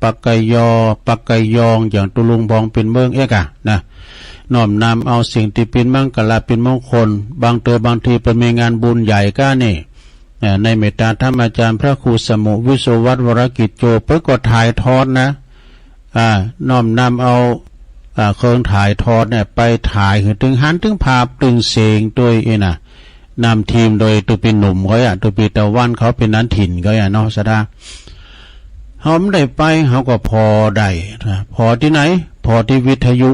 ปักไกยองอย่างตุลุงพองเป็นเมืองเอกนะน้อมนำเอาสิ่งที่เป็นมังกรเป็นมงคลบางทีเป็นมีงานบุญใหญ่ก็นี่ในเมตตาธรรมอาจารย์พระครูสมุวิโสวัตวรกิจโจเพิ่นก็ถ่ายทอดนะน้อมนำเอาเครื่องถ่ายทอดเนี่ยไปถ่ายถึงหันถึงภาพตึงเสียงด้วยนะนำทีมโดยตัวเป็นหนุ่มเขาตัวปีตะวันเขาเป็นนั้นถิ่นเขาเนาะสะดาเขาไม่ได้ไปเขาก็พอได้พอที่ไหนพอที่วิทยุ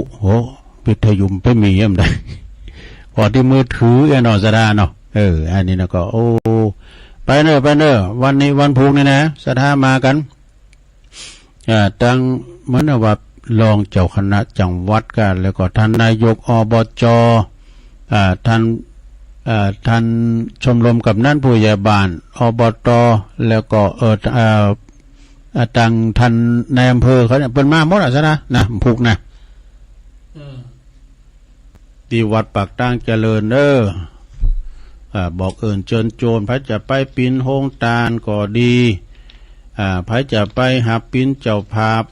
วิทยุไปมีเยี่ยมได้พอที่มือถือเนาะสะดาเนาะอันนี้นะก็ไปเนอะวันนี้วันพุธนี่นะสถามากันตั้งเหมือนว่ารองเจ้าคณะจังหวัดกันแล้วก็ท่านนายกอบจท่านชมรมกับนั่นผู้ใหญ่บ้านอบตแล้วก็ตั้งท่านในอำเภอเขาเนี่ยเป็นมาหมดซะนะพุกนะที่วัดปากตั้งเจริญบอกเชิญโจรพระจะไปปีนโฮงตาลก็ดีพระจะไปหาปีนเจ้าภาพ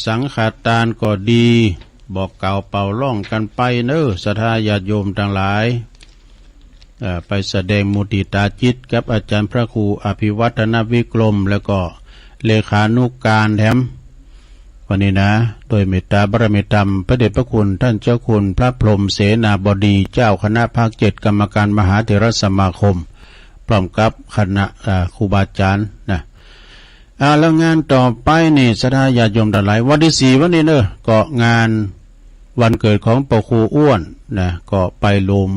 สังฆทานก็ดี บอกเก่าเป่าล่องกันไปเนอศรัทธาญาติโยมทั้งหลายไปแสดงมุติตาจิตกับอาจารย์พระครูอภิวัฒนวิกรมแล้วก็เลขานุการแถมวันนี้นะโดยเมตตาบารมีธรรมพระเดชพระคุณท่านเจ้าคุณพระพรหมเสนาบดีเจ้าคณะภาค7กรรมการมหาเถรสมาคมพร้อมกับคณะครูบาอาจารย์นะแล้วงานต่อไปนี่ศรัทธาญาติโยมทั้งหลายวันที่4วันนี้เนอะก็งานวันเกิดของปู่ครูอ้วนนะก็ไปลม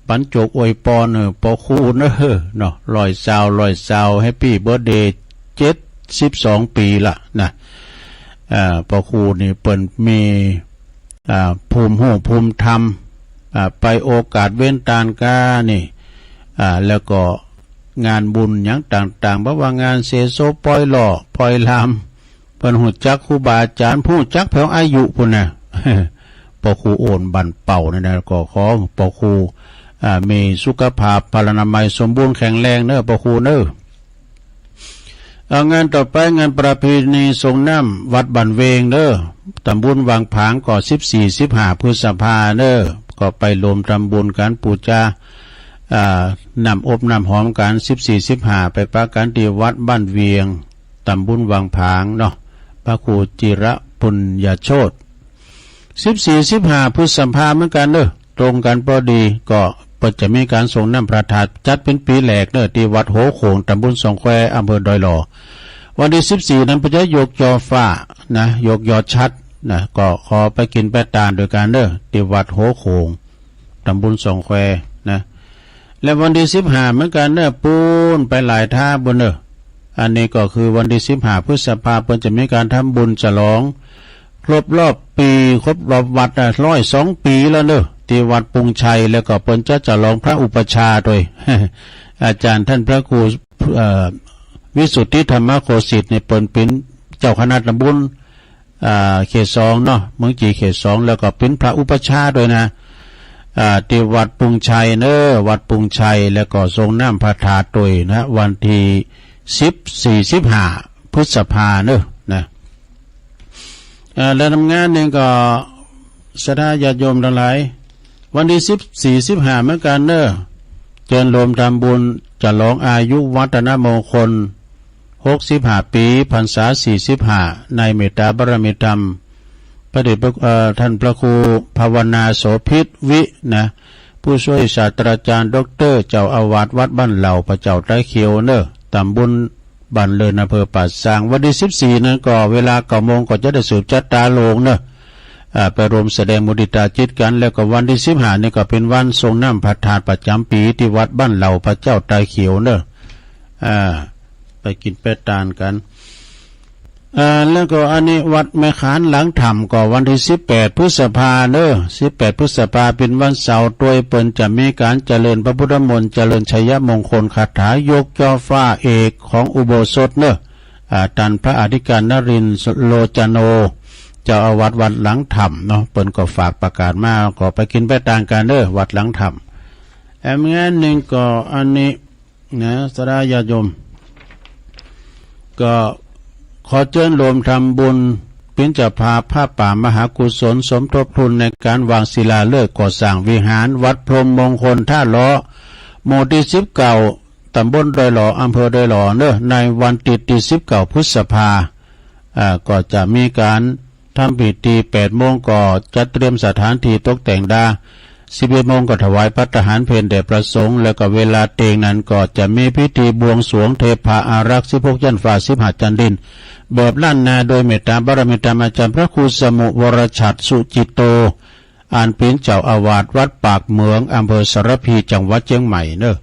บรรจบอวยพรปู่ครูเนอะเนาะร้อยสาวแฮปปี้เบิร์ธเดย์72 ปีละนะปู่ครูนี่เปิ่นมีภูมิหูภูมิธรรมไปโอกาสเว้นตานกานี่แล้วก็งานบุญอย่างต่างๆเพราะว่างานเสโซปล่อยหล่อปล่อยลามเพิ่นหูจักครูบาอาจารย์ผู้จักแผวอายุพุ่นน่ะปู่ครูโอนบันเป่านี่นะก็ขอปู่ครูมีสุขภาพพลานามัยสมบูรณ์แข็งแรงเด้อปู่ครูเด้องานต่อไปงานประเพณีส่งน้ำวัดบันเวงเด้อตำบลวังผางก่อ14-15 พฤษภาเด้อก็ไปรวมทำบุญการปูชานำอบนำหอมกัน14-15ไปประกันที่วัดบ้านเวียงตำบลวังผางเนาะพระครูจิระปุญญโชติ14-15 พฤษภาเหมือนกันเด้อตรงกันพอดีก็จะมีการส่งน้ำพระธาตุจัดเป็นปีแรกเนอะที่วัดโหโขงตำบลสองแควอำเภอดอยหล่อวันที่14นั้นพระเจ้ายกยอฟ้านะยกยอชัดนะก็ขอไปกินไปตานโดยการเนอะที่วัดโหโขงตำบลสองแควนะและวันที่15เหมือนกันเนอะปูนไปหลายท่าบนเนอะอันนี้ก็คือวันที่15 พฤษภาคมจะมีการทำบุญฉลองครบรอบปีครบรอบวัด102 ปีแล้วเนอะที่วัดปุงชัยแล้วก็เปิ้นจะฉลองพระอุปชาโดย อาจารย์ท่านพระครูวิสุทธิธรรมโคสิทธิ์ในเปิ้นเป็นเจ้าคณะตำบลเขต2เนาะเมืองจีเขต2แล้วก็เป็นพระอุปชาโดยนะที่วัดปุงชัยเนอะวัดปุงชัยแล้วก็ทรงน้ำพระธาตุโดยนะวันที่14-15 พฤษภาเนอะนะแล้วทำงานนึงก็ศรัทธาญาติโยมทั้งหลายวันที่14-15เหมือนกันเนอะเชิญรวมทำบุญฉลองอายุวัฒนมงคล65 ปีพรรษา45ในเมตตาบารมีธรรมพระเดชพระท่านพระครูภาวนาโสภิตวินะผู้ช่วยศาสตราจารย์ดร.เจ้าอาวาสวัดบ้านเหล่าพระเจ้าไตรเขียวเนอะตำบลบ้านเลินอำเภอป่าซางวันที่14นั้นก็เวลา9 โมงก็จะได้สืบจัดตาโลงเนอะไปรวมแสดงมุติตาจิตกันแล้วก็วันที่15นี่ก็เป็นวันทรงน้ำพระธาตุประจำปีที่วัดบ้านเหล่าพระเจ้าไตรเขียวเนอะไปกินเป็ดตานกันแล้วก็อันนี้วัดแม่ขานหลังถ้ำก็วันที่18 พฤษภาเนอะ18 พฤษภาเป็นวันเสาร์โดยเปิ้นจะมีการเจริญพระพุทธมนต์เจริญชัยมงคลคาถายกยอฟ้าเอกของอุโบสถเนอะท่านพระอธิการนรินทร์โลจโนเจ้าอาวาสวัดหลังถ้ำเนาะเปิ้นก็ฝากประกาศมาก็ไปกินไปต่างกันเด้อวัดหลังถ้ำงานหนึ่งก็อันนี้นะศรัทธาญาติโยมก็ขอเชิญรวมทำบุญเป็นเจ้าภาพผ้าป่ามหากุศลสมทบทุนในการวางศิลาฤกษ์ก่อสร้างวิหารวัดพรหมมงคลท่าล้อหมู่ที่19ตำบลดอยหล่ออำเภอดอยหล่อเนอะในวันที่19 พฤษภาก็จะมีการทำพิธี8 โมงก็จัดเตรียมสถานที่ตกแต่งดา11 โมงก็ถวายพระทหารเพลแด่พระสงฆ์แล้วก็เวลาเตงนั้นก็จะมีพิธีบวงสรวงเทพาอารักษ์16 ยันฟ้า15 จันดินแบบล้านนาโดยเมตตาบารมีธรรมอาจารย์พระครูสมุวรชัดสุจิตโตอ่านเป็นเจ้าอาวาสวัดปากเหมืองอำเภอสารพีจังหวัดเชียงใหม่เนอะ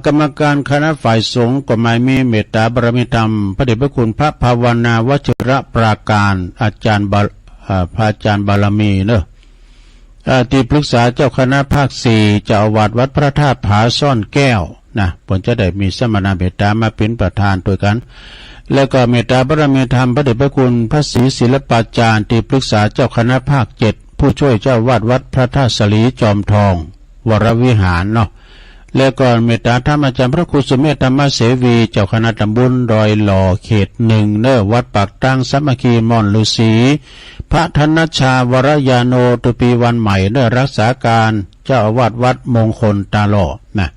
กรรมการคณะฝ่ายสงฆ์ก็หมายมีเมตตาบารมีธรรมพระเดชพระคุณพระภาวนาวัชระปราการอาจารย์พระอาจารย์บารมีเนอะที่ปรึกษาเจ้าคณะภาค4เจ้าอาวาสวัดพระธาตุผาซ่อนแก้วนะผลจะได้มีสมณเมตตามาเป็นประธานด้วยกันแล้วก็เมตตาบารมีธรรมพระเดชพระคุณพระศรีศิลปาจารย์ที่ปรึกษาเจ้าคณะภาค7ผู้ช่วยเจ้าวาดวัดพระธาตุสลีจอมทองวรวิหารเนาะ แล้วก็เมตตาธรรมอาจารย์พระครูสุเมธธรรมเสวีเจ้าคณะตำบลดอยหล่อเขตหนึ่งเนอวัดปากตั้งสามัคคีม่อนฤาษีพระธนชาวรยาโนตุปีวันใหม่เนอรักษาการเจ้าอาวาสวัดมงคลตาหล่อนะ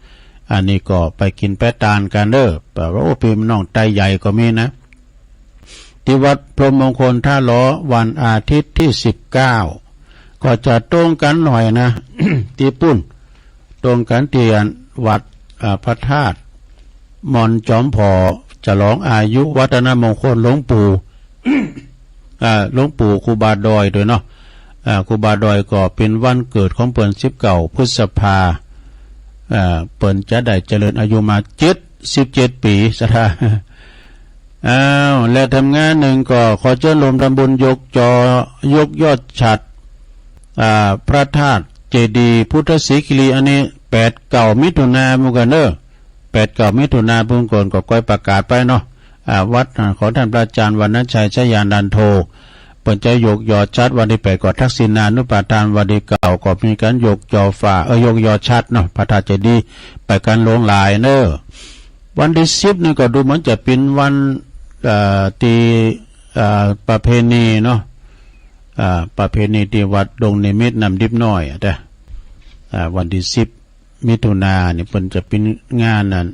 อันนี้ก็ไปกินแปะตาลกันเนอแปลว่าโอ้ปีมน้องไตใหญ่ก็มีนะที่วัดพรหมมงคลท่าล้อวันอาทิตย์ที่19ก็จะตรงกันหน่อยนะ ที่ปุ้นตรงกันเตียนวัดพระธาตุมอนจอมพอจะร้องอายุวัฒนมงคลหลวงปู่ หลวงปู่ครูบาดอยด้วยเนาะครูบาดอยก็เป็นวันเกิดของเปิ่น19 พฤษภาเปิ่นจะได้เจริญอายุมา77 ปีสถาและทำงานหนึ่งก็ขอเชิญรวมทำบุญยกยอดฉัตรพระธาตุเจดีย์พุทธศิคีรีอันนี้8-9 มิถุนายนมุกันเนอ8-9 มิถุนายนพุ่งก่อนก็ก้อยประกาศไปเนาะวัดของท่านพระอาจารย์วรรณชัยชยานันโทเปิดใจยกยอชัดวันที่8ก็ทักษิณานุปทานวันที่9ก็มีการยกยอฝ่ายกยอชัดเนาะพระธาตุเจดีย์ไปการลงลายเนอวันที่10นี่ก็ดูเหมือนจะเป็นวันตีประเพณีเนาะประเพณีที่วัดดงนิมิตรนำดิบน้อยแต่วันที่10 มิถุนายนนี่เพิ่นจะเป็นงานนั้น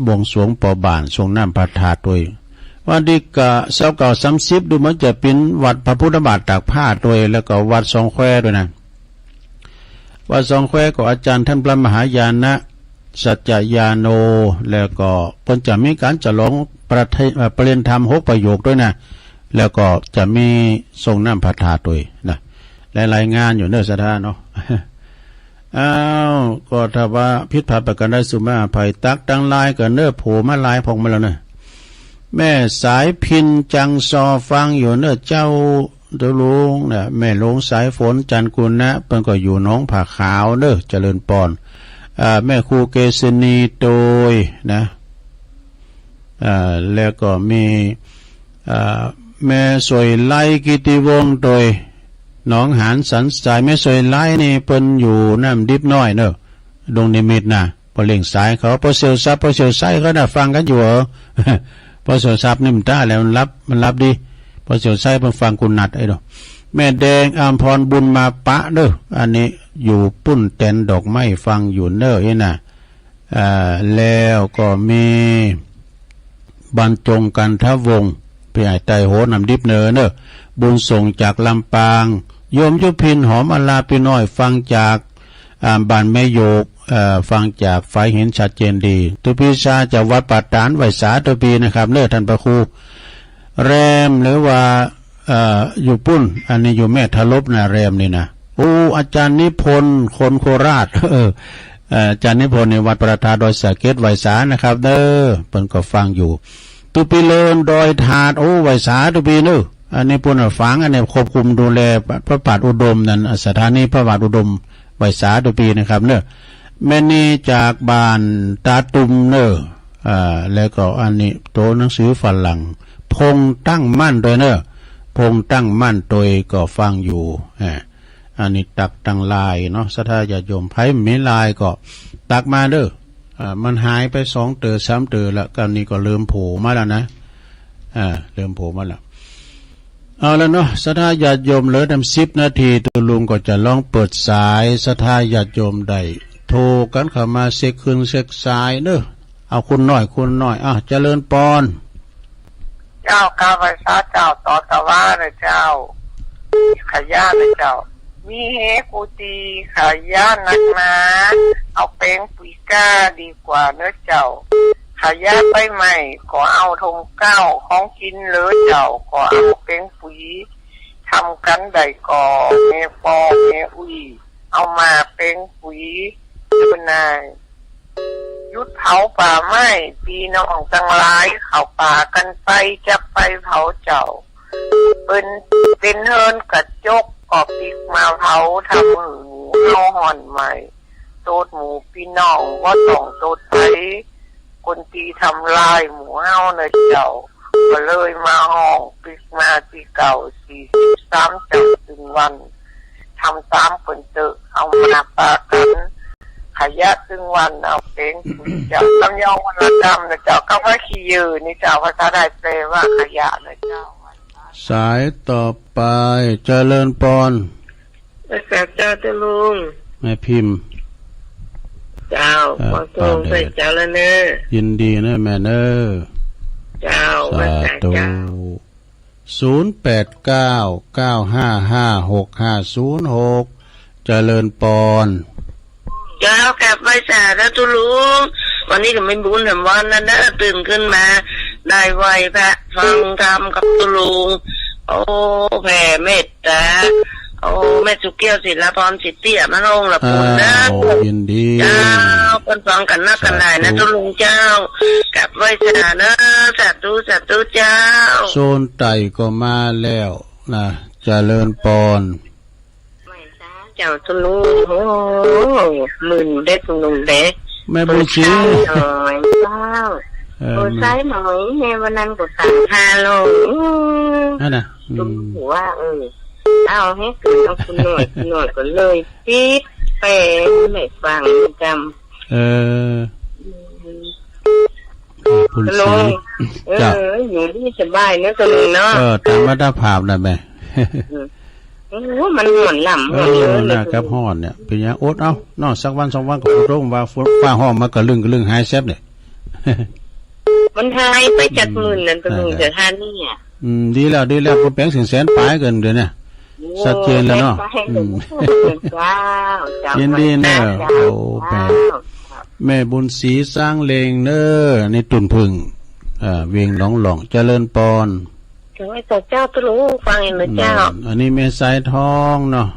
บวงสรวงปอบานทรงน้ำพระธาตุด้วยวันที่29-30ดูเหมือนจะเป็นวัดพระพุทธบาทตากผ้าด้วยแล้วก็วัดสองแควด้วยนะวัดสองแควก็อาจารย์ท่านพระมหายานะสัจจญาโนแล้วก็เพิ่นจะมีการฉลองประเรียนธรรม6 ประโยคด้วยนะแล้วก็จะมีทรงน้ำพระธาตุด้วยนะหลายๆงานอยู่เนื้อสถานเนาะก็ถ้าว่าพิษพลาดประกันได้สุมาภัยตักตั้งลายกับเนื้อโผมาลายพองมาแล้วเนอะแม่สายพินจังซอฟังอยู่เนื้อเจ้าตัวลุงเนี่ยแม่ลุงสายฝนจันกุลนะเพิ่นก็อยู่น้องผาขาวเนอะเจริญปอนแม่ครูเกษณีโดยนะแล้วก็มีแม่สวยไล่กิติวงศ์โดยน้องหานสันสายแม่สวยไล่นี่เปิ้นอยู่น้ำดิบน้อยเนอะดงนิมิตนะพอเล่งสายเขาพอเสียวซับพอเสียวไส้เขาน่ะฟังกันอยู่เหรอ พอเสียวซับนี่มันได้แล้วมันรับดีพอเสียวไส้เพิ่งฟังกุนัดไอ้ดอกแม่แดงอามพรบุญมาปะเนอะอันนี้อยู่ปุ้นเต็นดอกไม้ฟังอยู่เนอะนี่นะแล้วก็มีบรรจงกันทวงศ์พี่ใหญ่ไตโหนำดิบเนอบุญส่งจากลำปางโยมยุพินหอมอลาพี่น้อยฟังจากบ้านแม่โยกฟังจากไฟเห็นชัดเจนดีตุพิชาจากวัดปัตตานไวสาตุปีนะครับเนอท่านพระครูแรมหรือว่าอยู่ปุ้นอันนี้อยู่แม่ทะลบนะแรมนี่นะโอ้อาจารย์นิพนธ์คนโคราชอาจารย์นิพนธ์ในวัดประทาดอยสะเก็ดไวสานะครับเด้อเพิ่นก็ฟังอยู่ตุปีเลินดอยถาดโอ้ไวสาตุปีเนออันนี้ปุ่นฝังอันนี้ควบคุมดูแลพระบาทอุดมนั่นสถานีพระบาทอุดมไวสาตุปีนะครับเนอแม่นี่จากบ้านตาตุมเนอแล้วก็อันนี้โตหนังสือฝรั่งพงตั้งมั่นโดยเนอพงตั้งมั่นโดยก็ฟังอยู่อันนี้ตักตั้งลายเนาะสัทธาญาติโยมไผมีลายก็ตักมาเด้อมันหายไป2 เตอ3 เตอแล้วกันนี้ก็เริ่มโผล่มาแล้วนะเริ่มโผล่มาแล้วเอาแล้วเนาะสัทธาญาติโยมเหลือ10 นาทีตัวลุงก็จะลองเปิดสายสัทธาญาติโยมได้โทรกันเข้ามาเช็คคืนเช็คสายเด้อเอาคุณน้อยเจริญปอนเจ้าข้าพเจ้าเจ้าต่อตะว่าเลยเจ้าขย่าเลยเจ้ามีเฮกูตีขย่านักนะเอาแป้งปุ๋ยก้าดีกว่าเนื้อเจ้าขย่าไปใหม่ขอเอาทงเก้าของกินเลยเจ้าขอเอาแป้งปุ๋ยทำกันได้ก่อเมปอเมอุยเอามาแป้งปุ๋ยดูนายยุดเผาป่าไม้ปีน้องจังหลายเข้าป่ากันไปจะไปเผาเจ้าเป็นเฮินกระจกกอบปิกมาเผาทำมือหมูเอาห่อนใหม่โตดหมูพี่น้องว่าต้องโตดไปคนตีทำลายหมูเฮาเนยเจ้าก็เลยมาห้องปิกมาปีเก่า43 จังถึงวันทำ3 เปิ่นเตอะเอามาปากันข ยะซึ่งวันเอาเป็นปุ๋ยเจ้าลำยองวันละดำนะเจ้าก็ว่าขี้ยืนนี่เจ้าภาษาไทยแปลว่าขยะนะเจ้าสายต่อไปเจริญปอนภาษาเจ้าตะลุงแม่พิมพ์เจ้าขอส่งไปเจ้าแล้วเนอะยินดีนะแม่เนอะเจ้าภาษาเจ้า0899555656เจริญปอนเจ้ากลับไปสาธุตุลุงวันนี้ก็ไม่บุญแห่งวันนั้นนะตื่นขึ้นมาได้ไหวพระฟังธรรมกับตุลุงโอ้แผ่เมตตาโอ้แม่สุเกี้ยวศิลปรสิทธิ์เตี้ยมะนงละปุ่นนะยินดีเจ้าคนฟังกันนักกันได้นะตุลุงเจ้ากลับไว้สานะสาธุสาธุเจ้าโซนไต่ก็มาแล้วนะเจริญปอนเจ้าตุลุงโอ้มื่นเด็กตุลุงเด็กแม่บุญศรีเจ้าโอ้ใช้หน่อยในวันนั้นก็สั่งฮาโลนั่นน่ะลุงหัวเอาให้เกิดเอาคุณหน่อยก็เลยปิดไปไม่ฟังจำคุณศรีอยู่ที่สบายเนื้อตุลุงเนาะตามวัฒนภาพนะแม่มันหอนหล่ำน่ากับห่อนเนี่ยเป็นยังอดเอานอกสักวัน2 วันก็ร่มว่าฟ้าห้องมากระลึงหายแซ่บเนี่ยมันหายไปจากมื่นนั่นตลุงจะทานนี่ดีแล้วพอแปลง100,000ปลายเกินเดี๋ยวเนี่ยชัดเจนแล้วเนาะยินดีเนอะโอ้แม่บุญศรีสร้างเลงเนอะในตุ่นพึ่งเวียงหลงเจริญปอนถึงไอ้ตัวเจ้าตุลุงฟังเองนะเจ้าอันนี้แม่สายทองเนาะ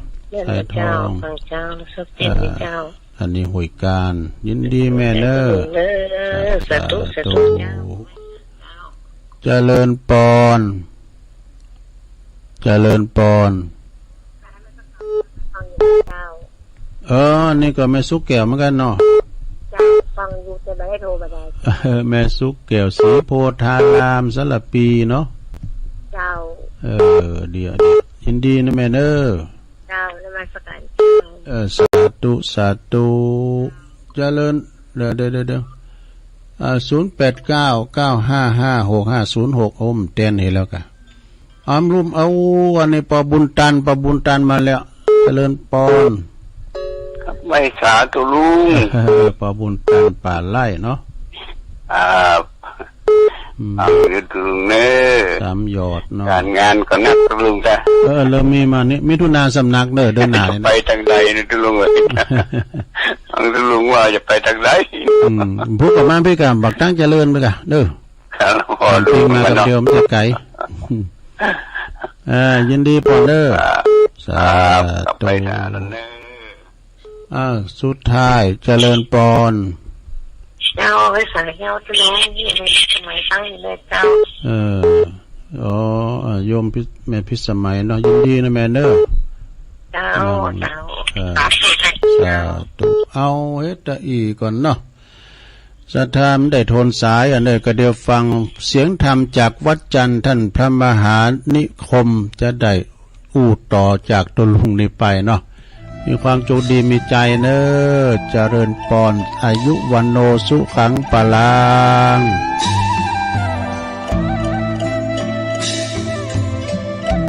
สายทองฟังเจ้าสักเจ็ดเจ้าอันนี้หวยการยินดีแม่เนอะสาธุเจ้าเจริญปอนนี่ก็แม่สุกแก้วเหมือนกันเนาะฟังอยู่จะได้โทรมาได้แม่สุกแก้วสีโพธารามสลับปีเนาะเจ้าเดี๋ยวยินดีนะแม่เนอะเจ้านมัสการสาธุเจริญเดี๋ยว0899556506เต้นให้แล้วกะออมรุมเอาวันนี้ปอบุญตันมาแล้วเจริญปอนไม่สาธุลุงปอบุญตันป่าไร่เนาะตุลุงเน่3 ยอดเนาะการงานก็นักตุลุงแต่เริ่มมีมานี่มิถุนาสำนักเด้อเดินหน้าไปทางใดนี่ตุลุงตุลุงว่าจะไปทางใดพูดกับมาพี่กับบักตั้งเจริญไปกะเด้อจริงมากับเดียวมันจะไกลยินดีปอนเด้อสาธุสุดท้ายเจริญปอนเจ้าไว้ใส่เจ้าตุลุงนี่สมัยตั้งอยู่เลยเจ้าโยมแม่พิสมัยเนาะยินดีนะแม่เด้อเจ้าเอาเฮ็ดอีก่อนเนาะสัทธามได้โทนสายอันเด้อก็เดี๋ยวฟังเสียงธรรมจากวัดจันทร์ท่านพระมหานิคมจะได้อู้ต่อจากตุลุงนี้ไปเนาะมีความโชคดีมีใจเนอะเจริญปอนอายุวันโนสุขังปะลัง